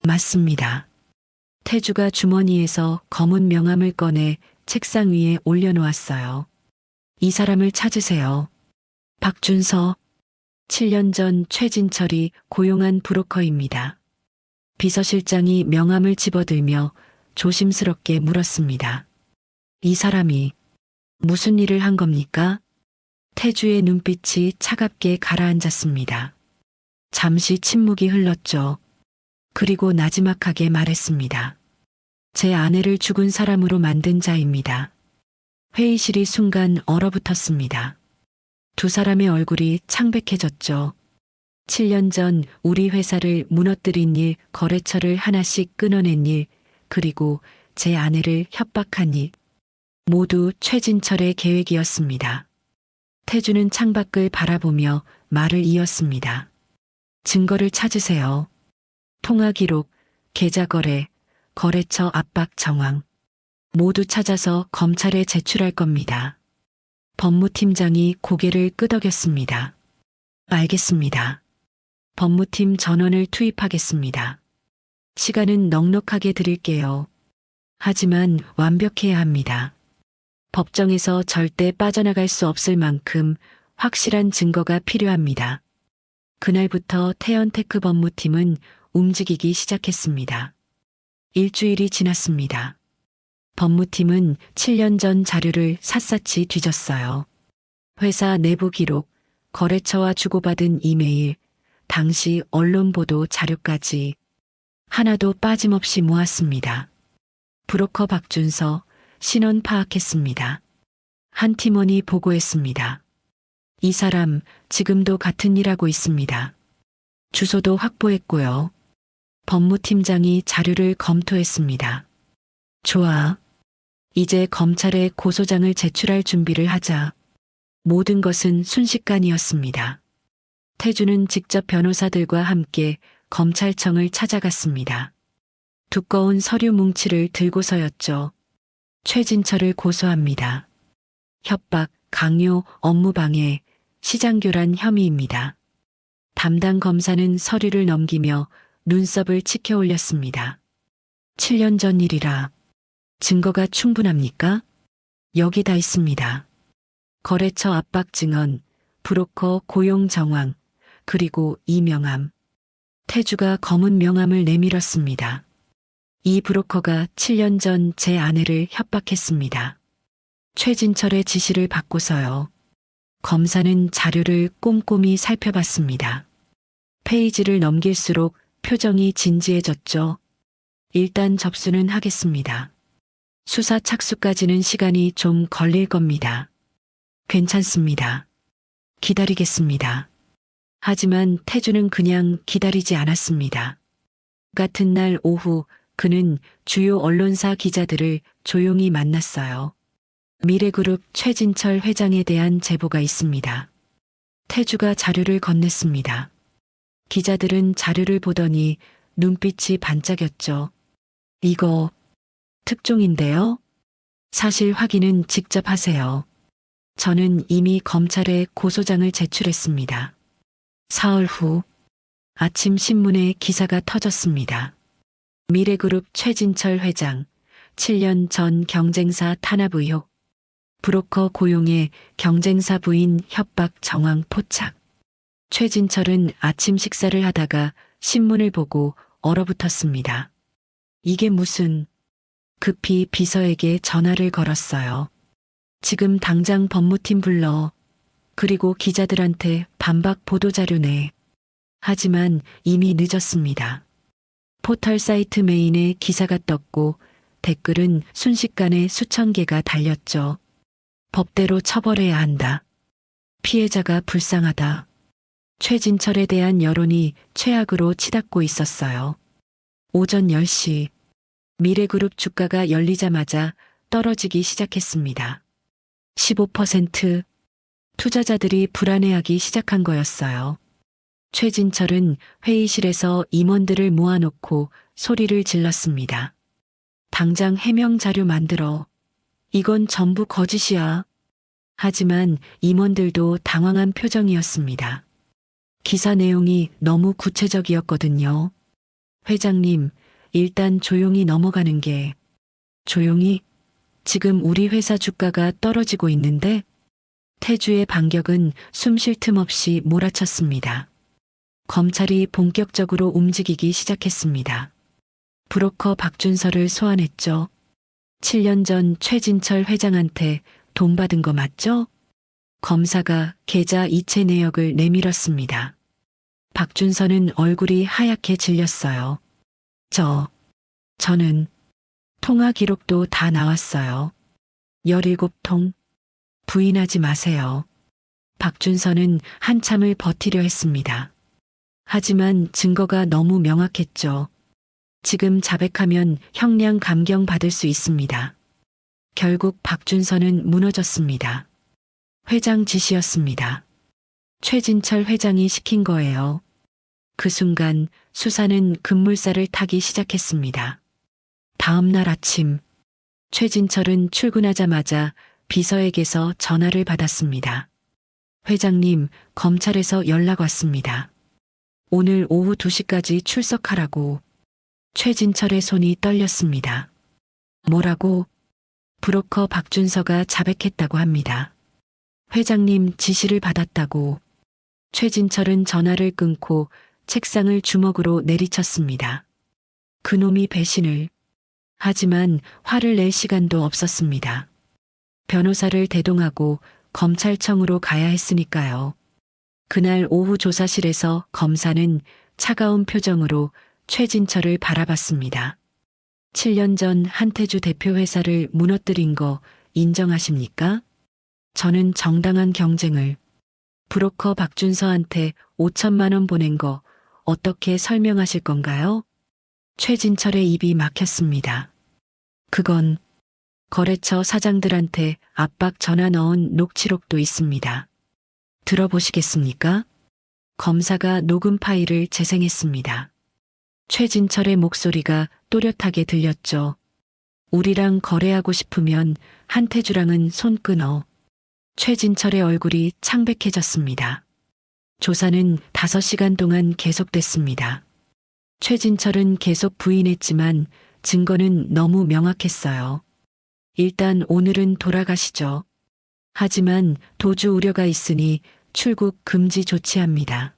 맞습니다. 태주가 주머니에서 검은 명함을 꺼내 책상 위에 올려놓았어요. 이 사람을 찾으세요. 박준서. 7년 전 최진철이 고용한 브로커입니다. 비서실장이 명함을 집어들며 조심스럽게 물었습니다. 이 사람이 무슨 일을 한 겁니까? 태주의 눈빛이 차갑게 가라앉았습니다. 잠시 침묵이 흘렀죠. 그리고 나지막하게 말했습니다. 제 아내를 죽은 사람으로 만든 자입니다. 회의실이 순간 얼어붙었습니다. 두 사람의 얼굴이 창백해졌죠. 7년 전 우리 회사를 무너뜨린 일, 거래처를 하나씩 끊어낸 일, 그리고 제 아내를 협박한 일. 모두 최진철의 계획이었습니다. 태주는 창밖을 바라보며 말을 이었습니다. 증거를 찾으세요. 통화 기록, 계좌 거래, 거래처 압박 정황. 모두 찾아서 검찰에 제출할 겁니다. 법무팀장이 고개를 끄덕였습니다. 알겠습니다. 법무팀 전원을 투입하겠습니다. 시간은 넉넉하게 드릴게요. 하지만 완벽해야 합니다. 법정에서 절대 빠져나갈 수 없을 만큼 확실한 증거가 필요합니다. 그날부터 태연테크 법무팀은 움직이기 시작했습니다. 일주일이 지났습니다. 법무팀은 7년 전 자료를 샅샅이 뒤졌어요. 회사 내부 기록, 거래처와 주고받은 이메일, 당시 언론 보도 자료까지 하나도 빠짐없이 모았습니다. 브로커 박준서, 신원 파악했습니다. 한 팀원이 보고했습니다. 이 사람 지금도 같은 일 하고 있습니다. 주소도 확보했고요. 법무팀장이 자료를 검토했습니다. 좋아. 이제 검찰에 고소장을 제출할 준비를 하자. 모든 것은 순식간이었습니다. 태주는 직접 변호사들과 함께 검찰청을 찾아갔습니다. 두꺼운 서류 뭉치를 들고서였죠. 최진철을 고소합니다. 협박, 강요, 업무방해, 시장교란 혐의입니다. 담당 검사는 서류를 넘기며 눈썹을 치켜 올렸습니다. 7년 전 일이라 증거가 충분합니까? 여기 다 있습니다. 거래처 압박 증언, 브로커 고용 정황, 그리고 이 명함. 태주가 검은 명함을 내밀었습니다. 이 브로커가 7년 전 제 아내를 협박했습니다. 최진철의 지시를 받고서요. 검사는 자료를 꼼꼼히 살펴봤습니다. 페이지를 넘길수록 표정이 진지해졌죠. 일단 접수는 하겠습니다. 수사 착수까지는 시간이 좀 걸릴 겁니다. 괜찮습니다. 기다리겠습니다. 하지만 태주는 그냥 기다리지 않았습니다. 같은 날 오후 그는 주요 언론사 기자들을 조용히 만났어요. 미래그룹 최진철 회장에 대한 제보가 있습니다. 태주가 자료를 건넸습니다. 기자들은 자료를 보더니 눈빛이 반짝였죠. 이거 특종인데요? 사실 확인은 직접 하세요. 저는 이미 검찰에 고소장을 제출했습니다. 사흘 후 아침 신문에 기사가 터졌습니다. 미래그룹 최진철 회장 7년 전 경쟁사 탄압 의혹, 브로커 고용에 경쟁사 부인 협박 정황 포착. 최진철은 아침 식사를 하다가 신문을 보고 얼어붙었습니다. 이게 무슨... 급히 비서에게 전화를 걸었어요. 지금 당장 법무팀 불러. 그리고 기자들한테 반박 보도자료 내. 하지만 이미 늦었습니다. 포털 사이트 메인에 기사가 떴고 댓글은 순식간에 수천 개가 달렸죠. 법대로 처벌해야 한다. 피해자가 불쌍하다. 최진철에 대한 여론이 최악으로 치닫고 있었어요. 오전 10시 미래그룹 주가가 열리자마자 떨어지기 시작했습니다. 15%. 투자자들이 불안해하기 시작한 거였어요. 최진철은 회의실에서 임원들을 모아놓고 소리를 질렀습니다. 당장 해명 자료 만들어. 이건 전부 거짓이야. 하지만 임원들도 당황한 표정이었습니다. 기사 내용이 너무 구체적이었거든요. 회장님, 일단 조용히 넘어가는 게. 조용히? 지금 우리 회사 주가가 떨어지고 있는데? 태주의 반격은 숨 쉴 틈 없이 몰아쳤습니다. 검찰이 본격적으로 움직이기 시작했습니다. 브로커 박준서를 소환했죠. 7년 전 최진철 회장한테 돈 받은 거 맞죠? 검사가 계좌 이체 내역을 내밀었습니다. 박준서는 얼굴이 하얗게 질렸어요. 저는 통화 기록도 다 나왔어요. 17통. 부인하지 마세요. 박준서는 한참을 버티려 했습니다. 하지만 증거가 너무 명확했죠. 지금 자백하면 형량 감경 받을 수 있습니다. 결국 박준서는 무너졌습니다. 회장 지시였습니다. 최진철 회장이 시킨 거예요. 그 순간 수사는 급물살을 타기 시작했습니다. 다음 날 아침, 최진철은 출근하자마자 비서에게서 전화를 받았습니다. 회장님, 검찰에서 연락 왔습니다. 오늘 오후 2시까지 출석하라고. 최진철의 손이 떨렸습니다. 뭐라고? 브로커 박준서가 자백했다고 합니다. 회장님 지시를 받았다고. 최진철은 전화를 끊고 책상을 주먹으로 내리쳤습니다. 그놈이 배신을. 하지만 화를 낼 시간도 없었습니다. 변호사를 대동하고 검찰청으로 가야 했으니까요. 그날 오후 조사실에서 검사는 차가운 표정으로 최진철을 바라봤습니다. 7년 전 한태주 대표 회사를 무너뜨린 거 인정하십니까? 저는 정당한 경쟁을. 브로커 박준서한테 5천만 원 보낸 거 어떻게 설명하실 건가요? 최진철의 입이 막혔습니다. 그건 거래처 사장들한테 압박 전화 넣은 녹취록도 있습니다. 들어보시겠습니까? 검사가 녹음 파일을 재생했습니다. 최진철의 목소리가 또렷하게 들렸죠. 우리랑 거래하고 싶으면 한태주랑은 손 끊어. 최진철의 얼굴이 창백해졌습니다. 조사는 5시간 동안 계속됐습니다. 최진철은 계속 부인했지만 증거는 너무 명확했어요. 일단 오늘은 돌아가시죠. 하지만 도주 우려가 있으니 출국 금지 조치합니다.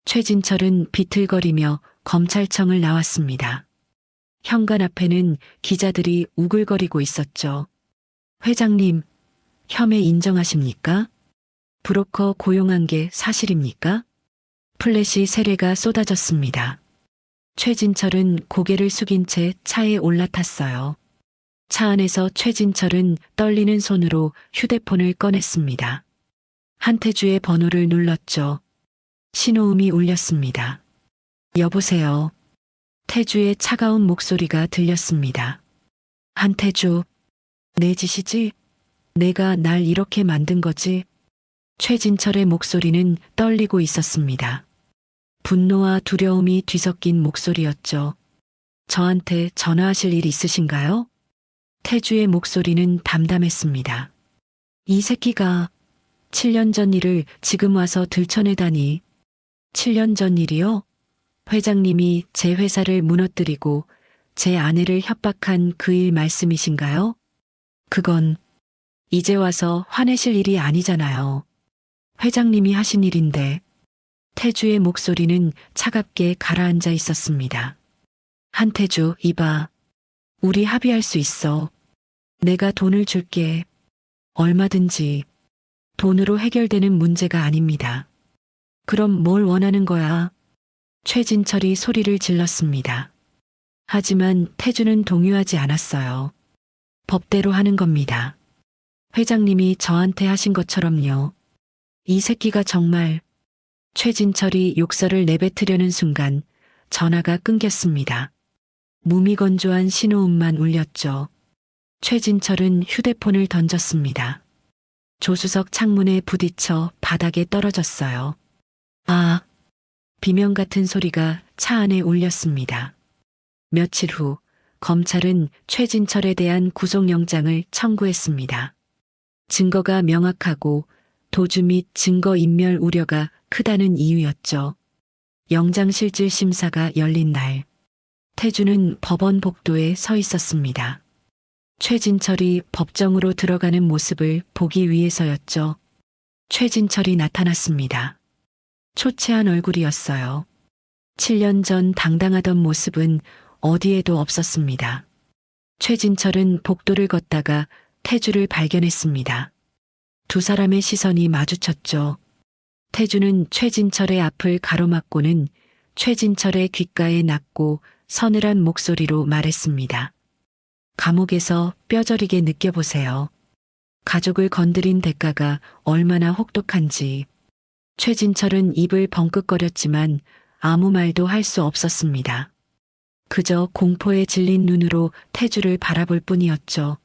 최진철은 비틀거리며 검찰청을 나왔습니다. 현관 앞에는 기자들이 우글거리고 있었죠. 회장님, 혐의 인정하십니까? 브로커 고용한 게 사실입니까? 플래시 세례가 쏟아졌습니다. 최진철은 고개를 숙인 채 차에 올라탔어요. 차 안에서 최진철은 떨리는 손으로 휴대폰을 꺼냈습니다. 한태주의 번호를 눌렀죠. 신호음이 울렸습니다. 여보세요. 태주의 차가운 목소리가 들렸습니다. 한태주, 내 짓이지? 내가 날 이렇게 만든 거지? 최진철의 목소리는 떨리고 있었습니다. 분노와 두려움이 뒤섞인 목소리였죠. 저한테 전화하실 일 있으신가요? 태주의 목소리는 담담했습니다. 이 새끼가 7년 전 일을 지금 와서 들춰내다니. 7년 전 일이요? 회장님이 제 회사를 무너뜨리고 제 아내를 협박한 그 일 말씀이신가요? 그건 이제 와서 화내실 일이 아니잖아요. 회장님이 하신 일인데. 태주의 목소리는 차갑게 가라앉아 있었습니다. 한태주, 이봐. 우리 합의할 수 있어. 내가 돈을 줄게. 얼마든지. 돈으로 해결되는 문제가 아닙니다. 그럼 뭘 원하는 거야? 최진철이 소리를 질렀습니다. 하지만 태주는 동요하지 않았어요. 법대로 하는 겁니다. 회장님이 저한테 하신 것처럼요. 이 새끼가 정말. 최진철이 욕설을 내뱉으려는 순간 전화가 끊겼습니다. 무미건조한 신호음만 울렸죠. 최진철은 휴대폰을 던졌습니다. 조수석 창문에 부딪혀 바닥에 떨어졌어요. 아, 비명 같은 소리가 차 안에 울렸습니다. 며칠 후 검찰은 최진철에 대한 구속영장을 청구했습니다. 증거가 명확하고 도주 및 증거인멸 우려가 크다는 이유였죠. 영장실질 심사가 열린 날, 태주는 법원 복도에 서 있었습니다. 최진철이 법정으로 들어가는 모습을 보기 위해서였죠. 최진철이 나타났습니다. 초췌한 얼굴이었어요. 7년 전 당당하던 모습은 어디에도 없었습니다. 최진철은 복도를 걷다가 태주를 발견했습니다. 두 사람의 시선이 마주쳤죠. 태주는 최진철의 앞을 가로막고는 최진철의 귓가에 낮고 서늘한 목소리로 말했습니다. 감옥에서 뼈저리게 느껴보세요. 가족을 건드린 대가가 얼마나 혹독한지. 최진철은 입을 벙긋거렸지만 아무 말도 할 수 없었습니다. 그저 공포에 질린 눈으로 태주를 바라볼 뿐이었죠.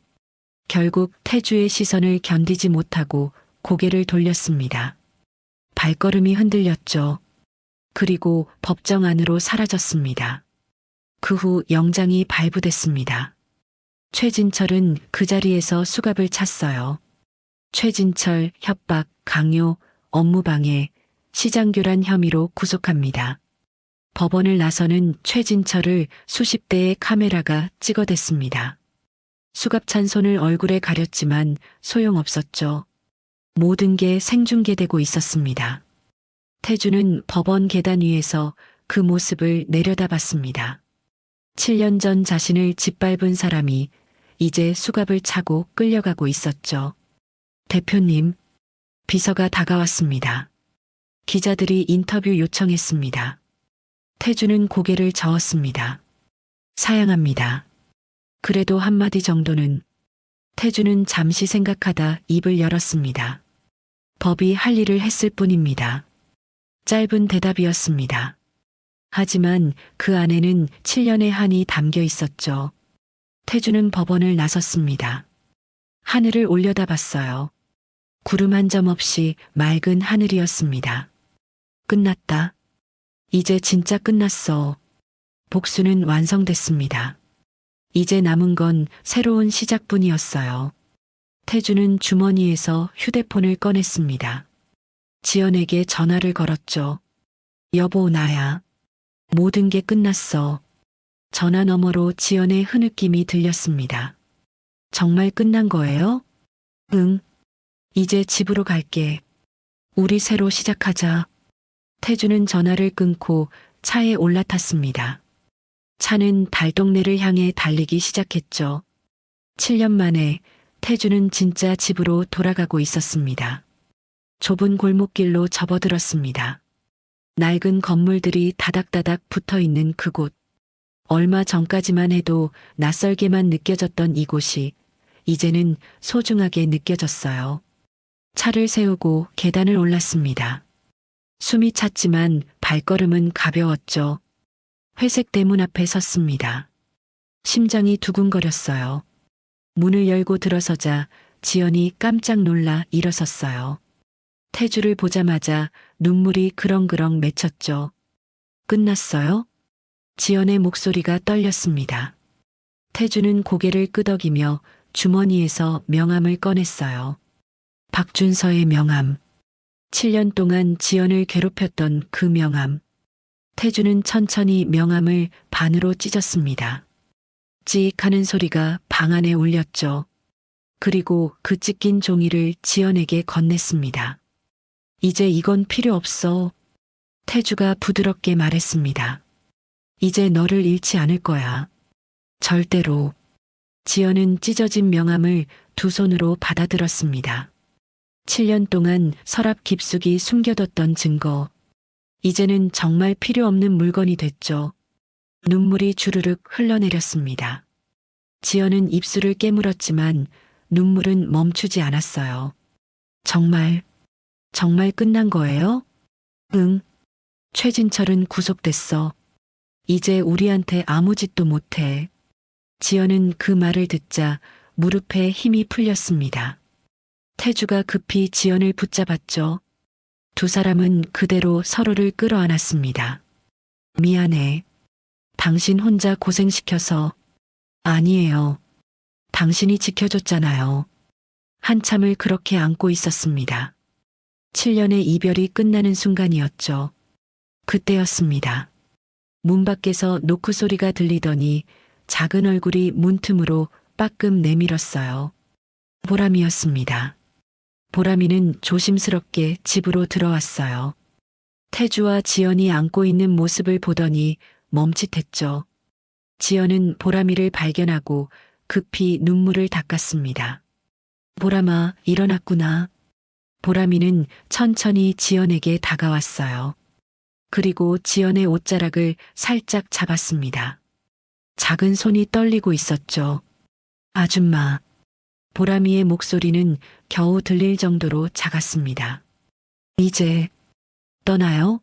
결국 태주의 시선을 견디지 못하고 고개를 돌렸습니다. 발걸음이 흔들렸죠. 그리고 법정 안으로 사라졌습니다. 그 후 영장이 발부됐습니다. 최진철은 그 자리에서 수갑을 찼어요. 최진철 협박, 강요, 업무방해, 시장교란 혐의로 구속합니다. 법원을 나서는 최진철을 수십 대의 카메라가 찍어댔습니다. 수갑찬 손을 얼굴에 가렸지만 소용없었죠. 모든 게 생중계되고 있었습니다. 태주는 법원 계단 위에서 그 모습을 내려다봤습니다. 7년 전 자신을 짓밟은 사람이 이제 수갑을 차고 끌려가고 있었죠. 대표님, 비서가 다가왔습니다. 기자들이 인터뷰 요청했습니다. 태주는 고개를 저었습니다. 사양합니다. 그래도 한마디 정도는. 태주는 잠시 생각하다 입을 열었습니다. 법이 할 일을 했을 뿐입니다. 짧은 대답이었습니다. 하지만 그 안에는 7년의 한이 담겨 있었죠. 태주는 법원을 나섰습니다. 하늘을 올려다봤어요. 구름 한 점 없이 맑은 하늘이었습니다. 끝났다. 이제 진짜 끝났어. 복수는 완성됐습니다. 이제 남은 건 새로운 시작뿐이었어요. 태주는 주머니에서 휴대폰을 꺼냈습니다. 지연에게 전화를 걸었죠. 여보, 나야. 모든 게 끝났어. 전화 너머로 지연의 흐느낌이 들렸습니다. 정말 끝난 거예요? 응. 이제 집으로 갈게. 우리 새로 시작하자. 태주는 전화를 끊고 차에 올라탔습니다. 차는 달동네를 향해 달리기 시작했죠. 7년 만에 태주는 진짜 집으로 돌아가고 있었습니다. 좁은 골목길로 접어들었습니다. 낡은 건물들이 다닥다닥 붙어 있는 그곳. 얼마 전까지만 해도 낯설게만 느껴졌던 이곳이 이제는 소중하게 느껴졌어요. 차를 세우고 계단을 올랐습니다. 숨이 찼지만 발걸음은 가벼웠죠. 회색 대문 앞에 섰습니다. 심장이 두근거렸어요. 문을 열고 들어서자 지연이 깜짝 놀라 일어섰어요. 태주를 보자마자 눈물이 그렁그렁 맺혔죠. 끝났어요? 지연의 목소리가 떨렸습니다. 태주는 고개를 끄덕이며 주머니에서 명함을 꺼냈어요. 박준서의 명함. 7년 동안 지연을 괴롭혔던 그 명함. 태주는 천천히 명함을 반으로 찢었습니다. 찍 하는 소리가 방 안에 울렸죠. 그리고 그 찢긴 종이를 지연에게 건넸습니다. 이제 이건 필요 없어. 태주가 부드럽게 말했습니다. 이제 너를 잃지 않을 거야. 절대로. 지연은 찢어진 명함을 두 손으로 받아들었습니다. 7년 동안 서랍 깊숙이 숨겨뒀던 증거. 이제는 정말 필요 없는 물건이 됐죠. 눈물이 주르륵 흘러내렸습니다. 지연은 입술을 깨물었지만 눈물은 멈추지 않았어요. 정말 끝난 거예요? 응. 최진철은 구속됐어. 이제 우리한테 아무 짓도 못해. 지연은 그 말을 듣자 무릎에 힘이 풀렸습니다. 태주가 급히 지연을 붙잡았죠. 두 사람은 그대로 서로를 끌어안았습니다. 미안해. 당신 혼자 고생시켜서. 아니에요. 당신이 지켜줬잖아요. 한참을 그렇게 안고 있었습니다. 7년의 이별이 끝나는 순간이었죠. 그때였습니다. 문 밖에서 노크 소리가 들리더니 작은 얼굴이 문틈으로 빠끔 내밀었어요. 보람이었습니다. 보람이는 조심스럽게 집으로 들어왔어요. 태주와 지연이 안고 있는 모습을 보더니 멈칫했죠. 지연은 보람이를 발견하고 급히 눈물을 닦았습니다. 보람아, 일어났구나. 보람이는 천천히 지연에게 다가왔어요. 그리고 지연의 옷자락을 살짝 잡았습니다. 작은 손이 떨리고 있었죠. 아줌마. 보람이의 목소리는 겨우 들릴 정도로 작았습니다. 이제 떠나요?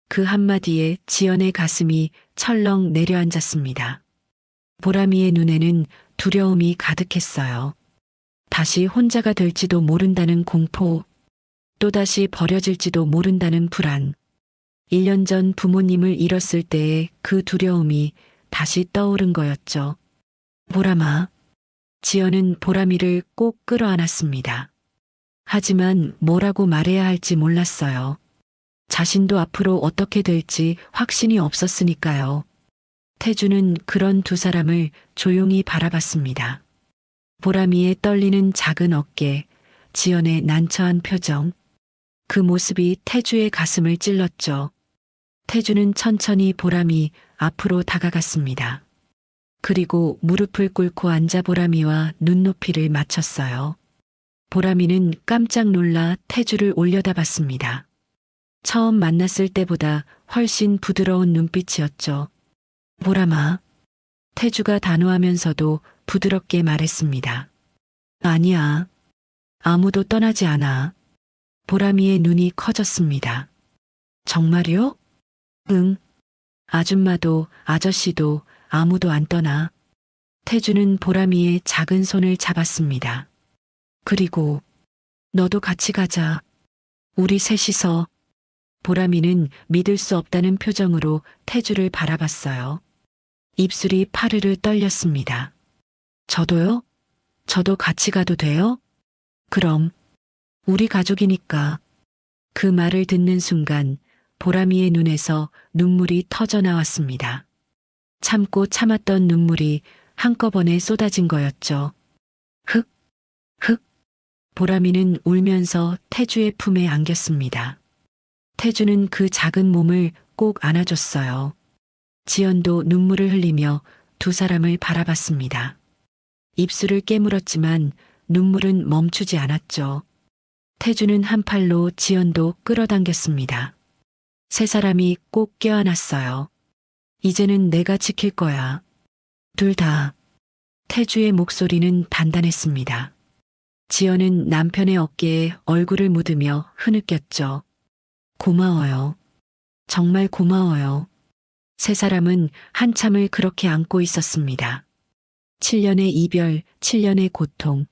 그 한마디에 지연의 가슴이 철렁 내려앉았습니다. 보람이의 눈에는 두려움이 가득했어요. 다시 혼자가 될지도 모른다는 공포, 또다시 버려질지도 모른다는 불안. 1년 전 부모님을 잃었을 때의 그 두려움이 다시 떠오른 거였죠. 보람아. 지연은 보람이를 꼭 끌어안았습니다. 하지만 뭐라고 말해야 할지 몰랐어요. 자신도 앞으로 어떻게 될지 확신이 없었으니까요. 태주는 그런 두 사람을 조용히 바라봤습니다. 보람이의 떨리는 작은 어깨, 지연의 난처한 표정. 그 모습이 태주의 가슴을 찔렀죠. 태주는 천천히 보람이 앞으로 다가갔습니다. 그리고 무릎을 꿇고 앉아 보람이와 눈높이를 맞췄어요. 보람이는 깜짝 놀라 태주를 올려다봤습니다. 처음 만났을 때보다 훨씬 부드러운 눈빛이었죠. 보람아. 태주가 단호하면서도 부드럽게 말했습니다. 아니야. 아무도 떠나지 않아. 보람이의 눈이 커졌습니다. 정말요? 응. 아줌마도 아저씨도 아무도 안 떠나. 태주는 보람이의 작은 손을 잡았습니다. 그리고 너도 같이 가자. 우리 셋이서. 보람이는 믿을 수 없다는 표정으로 태주를 바라봤어요. 입술이 파르르 떨렸습니다. 저도요? 저도 같이 가도 돼요? 그럼. 우리 가족이니까. 그 말을 듣는 순간 보람이의 눈에서 눈물이 터져 나왔습니다. 참고 참았던 눈물이 한꺼번에 쏟아진 거였죠. 흑. 보람이는 울면서 태주의 품에 안겼습니다. 태주는 그 작은 몸을 꼭 안아줬어요. 지연도 눈물을 흘리며 두 사람을 바라봤습니다. 입술을 깨물었지만 눈물은 멈추지 않았죠. 태주는 한 팔로 지연도 끌어당겼습니다. 세 사람이 꼭 껴안았어요. 이제는 내가 지킬 거야. 둘 다. 태주의 목소리는 단단했습니다. 지연은 남편의 어깨에 얼굴을 묻으며 흐느꼈죠. 고마워요. 정말 고마워요. 세 사람은 한참을 그렇게 안고 있었습니다. 7년의 이별, 7년의 고통,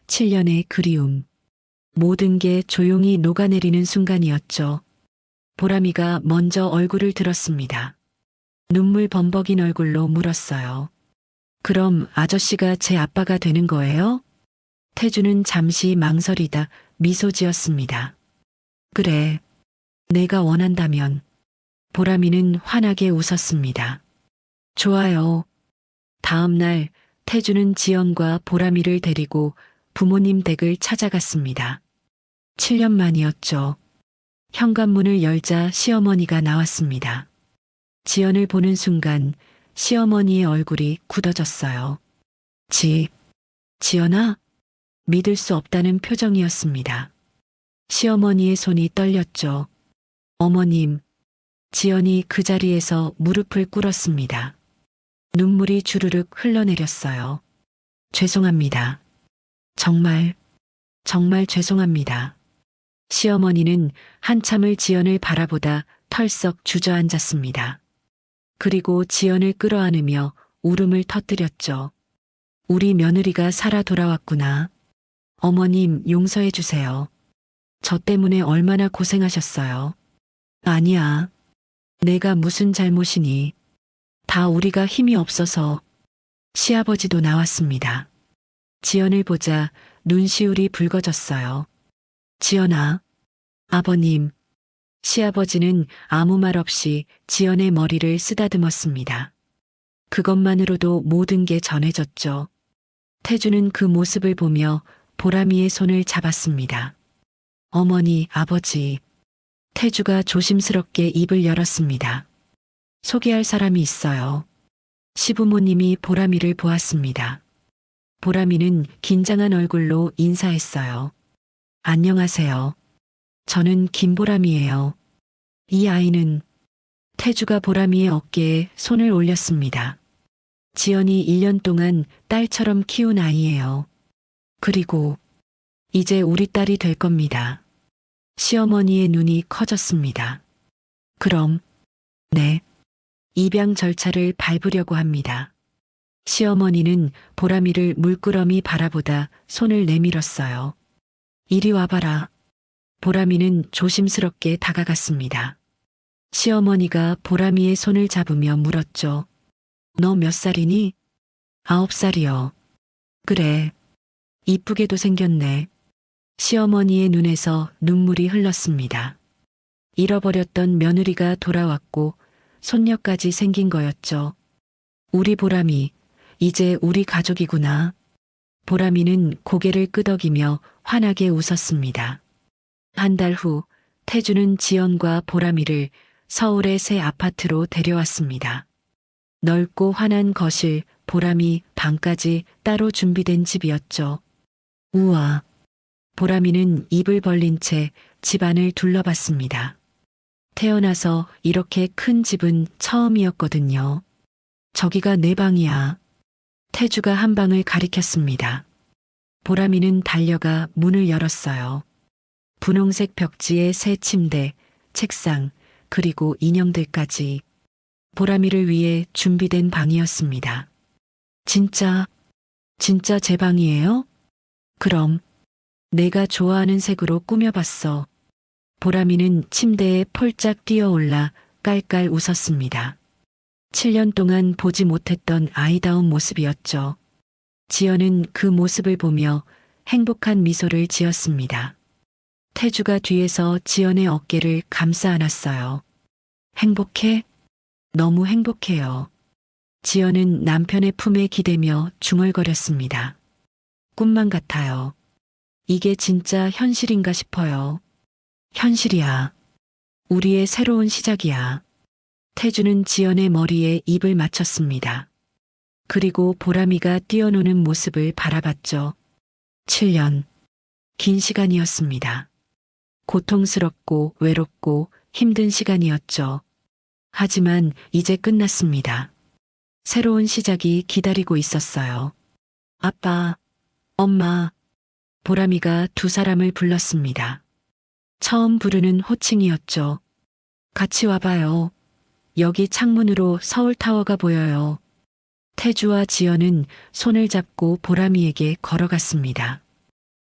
7년의 그리움. 모든 게 조용히 녹아내리는 순간이었죠. 보람이가 먼저 얼굴을 들었습니다. 눈물 범벅인 얼굴로 물었어요. 그럼 아저씨가 제 아빠가 되는 거예요? 태주는 잠시 망설이다 미소 지었습니다. 그래. 내가 원한다면. 보람이는 환하게 웃었습니다. 좋아요. 다음 날 태주는 지연과 보람이를 데리고 부모님 댁을 찾아갔습니다. 7년 만이었죠. 현관문을 열자 시어머니가 나왔습니다. 지연을 보는 순간 시어머니의 얼굴이 굳어졌어요. 지연아? 믿을 수 없다는 표정이었습니다. 시어머니의 손이 떨렸죠. 어머님, 지연이 그 자리에서 무릎을 꿇었습니다. 눈물이 주르륵 흘러내렸어요. 죄송합니다. 정말 죄송합니다. 시어머니는 한참을 지연을 바라보다 털썩 주저앉았습니다. 그리고 지연을 끌어안으며 울음을 터뜨렸죠. 우리 며느리가 살아 돌아왔구나. 어머님 용서해 주세요. 저 때문에 얼마나 고생하셨어요. 아니야. 내가 무슨 잘못이니. 다 우리가 힘이 없어서. 시아버지도 나왔습니다. 지연을 보자 눈시울이 붉어졌어요. 지연아. 아버님. 시아버지는 아무 말 없이 지연의 머리를 쓰다듬었습니다. 그것만으로도 모든 게 전해졌죠. 태주는 그 모습을 보며 보람이의 손을 잡았습니다. 어머니, 아버지. 태주가 조심스럽게 입을 열었습니다. 소개할 사람이 있어요. 시부모님이 보람이를 보았습니다. 보람이는 긴장한 얼굴로 인사했어요. 안녕하세요. 저는 김보람이에요. 이 아이는. 태주가 보람이의 어깨에 손을 올렸습니다. 지연이 1년 동안 딸처럼 키운 아이예요. 그리고 이제 우리 딸이 될 겁니다. 시어머니의 눈이 커졌습니다. 그럼, 네. 입양 절차를 밟으려고 합니다. 시어머니는 보람이를 물끄러미 바라보다 손을 내밀었어요. 이리 와봐라. 보람이는 조심스럽게 다가갔습니다. 시어머니가 보람이의 손을 잡으며 물었죠. 너 몇 살이니? 9살이요. 그래. 이쁘게도 생겼네. 시어머니의 눈에서 눈물이 흘렀습니다. 잃어버렸던 며느리가 돌아왔고 손녀까지 생긴 거였죠. 우리 보람이, 이제 우리 가족이구나. 보람이는 고개를 끄덕이며 환하게 웃었습니다. 한 달 후 태주는 지연과 보람이를 서울의 새 아파트로 데려왔습니다. 넓고 환한 거실, 보람이 방까지 따로 준비된 집이었죠. 우와. 보람이는 입을 벌린 채 집안을 둘러봤습니다. 태어나서 이렇게 큰 집은 처음이었거든요. 저기가 내 방이야. 태주가 한 방을 가리켰습니다. 보람이는 달려가 문을 열었어요. 분홍색 벽지에 새 침대, 책상, 그리고 인형들까지. 보람이를 위해 준비된 방이었습니다. 진짜 제 방이에요? 그럼 내가 좋아하는 색으로 꾸며봤어. 보람이는 침대에 폴짝 뛰어올라 깔깔 웃었습니다. 7년 동안 보지 못했던 아이다운 모습이었죠. 지연은 그 모습을 보며 행복한 미소를 지었습니다. 태주가 뒤에서 지연의 어깨를 감싸 안았어요. 행복해? 너무 행복해요. 지연은 남편의 품에 기대며 중얼거렸습니다. 꿈만 같아요. 이게 진짜 현실인가 싶어요. 현실이야. 우리의 새로운 시작이야. 태주는 지연의 머리에 입을 맞췄습니다. 그리고 보람이가 뛰어노는 모습을 바라봤죠. 7년. 긴 시간이었습니다. 고통스럽고 외롭고 힘든 시간이었죠. 하지만 이제 끝났습니다. 새로운 시작이 기다리고 있었어요. 아빠, 엄마, 보람이가 두 사람을 불렀습니다. 처음 부르는 호칭이었죠. 같이 와봐요. 여기 창문으로 서울타워가 보여요. 태주와 지연은 손을 잡고 보람이에게 걸어갔습니다.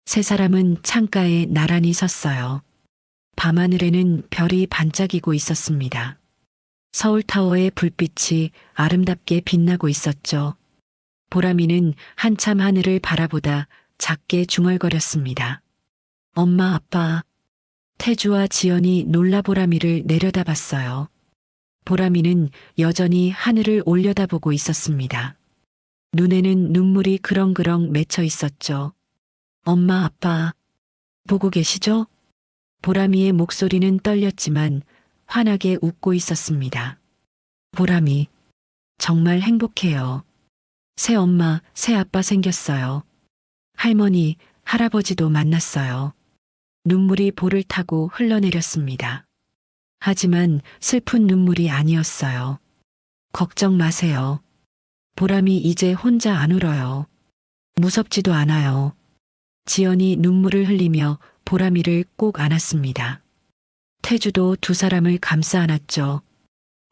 세 사람은 창가에 나란히 섰어요. 밤하늘에는 별이 반짝이고 있었습니다. 서울타워의 불빛이 아름답게 빛나고 있었죠. 보람이는 한참 하늘을 바라보다 작게 중얼거렸습니다. 엄마, 아빠. 태주와 지연이 놀라 보람이를 내려다봤어요. 보람이는 여전히 하늘을 올려다보고 있었습니다. 눈에는 눈물이 그렁그렁 맺혀 있었죠. 엄마, 아빠. 보고 계시죠? 보람이의 목소리는 떨렸지만 환하게 웃고 있었습니다. 보람이, 정말 행복해요. 새 엄마, 새 아빠 생겼어요. 할머니, 할아버지도 만났어요. 눈물이 볼을 타고 흘러내렸습니다. 하지만 슬픈 눈물이 아니었어요. 걱정 마세요. 보람이 이제 혼자 안 울어요. 무섭지도 않아요. 지연이 눈물을 흘리며 보람이를 꼭 안았습니다. 태주도 두 사람을 감싸 안았죠.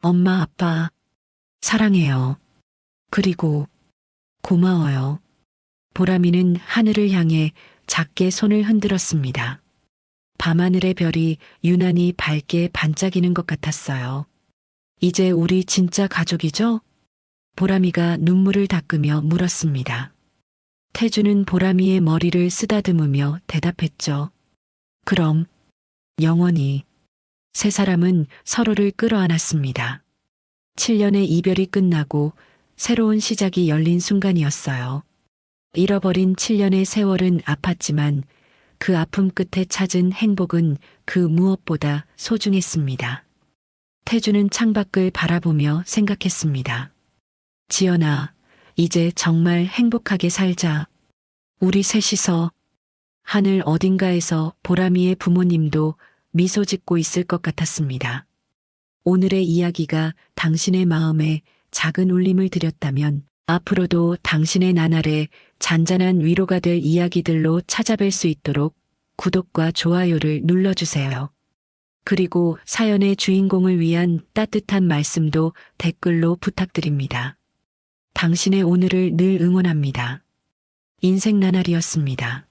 엄마, 아빠, 사랑해요. 그리고 고마워요. 보람이는 하늘을 향해 작게 손을 흔들었습니다. 밤하늘의 별이 유난히 밝게 반짝이는 것 같았어요. 이제 우리 진짜 가족이죠? 보람이가 눈물을 닦으며 물었습니다. 태주는 보람이의 머리를 쓰다듬으며 대답했죠. 그럼, 영원히. 세 사람은 서로를 끌어안았습니다. 7년의 이별이 끝나고 새로운 시작이 열린 순간이었어요. 잃어버린 7년의 세월은 아팠지만 그 아픔 끝에 찾은 행복은 그 무엇보다 소중했습니다. 태주는 창밖을 바라보며 생각했습니다. 지연아, 이제 정말 행복하게 살자. 우리 셋이서. 하늘 어딘가에서 보람이의 부모님도 미소 짓고 있을 것 같았습니다. 오늘의 이야기가 당신의 마음에 작은 울림을 드렸다면 앞으로도 당신의 나날에 잔잔한 위로가 될 이야기들로 찾아뵐 수 있도록 구독과 좋아요를 눌러주세요. 그리고 사연의 주인공을 위한 따뜻한 말씀도 댓글로 부탁드립니다. 당신의 오늘을 늘 응원합니다. 인생 나날이었습니다.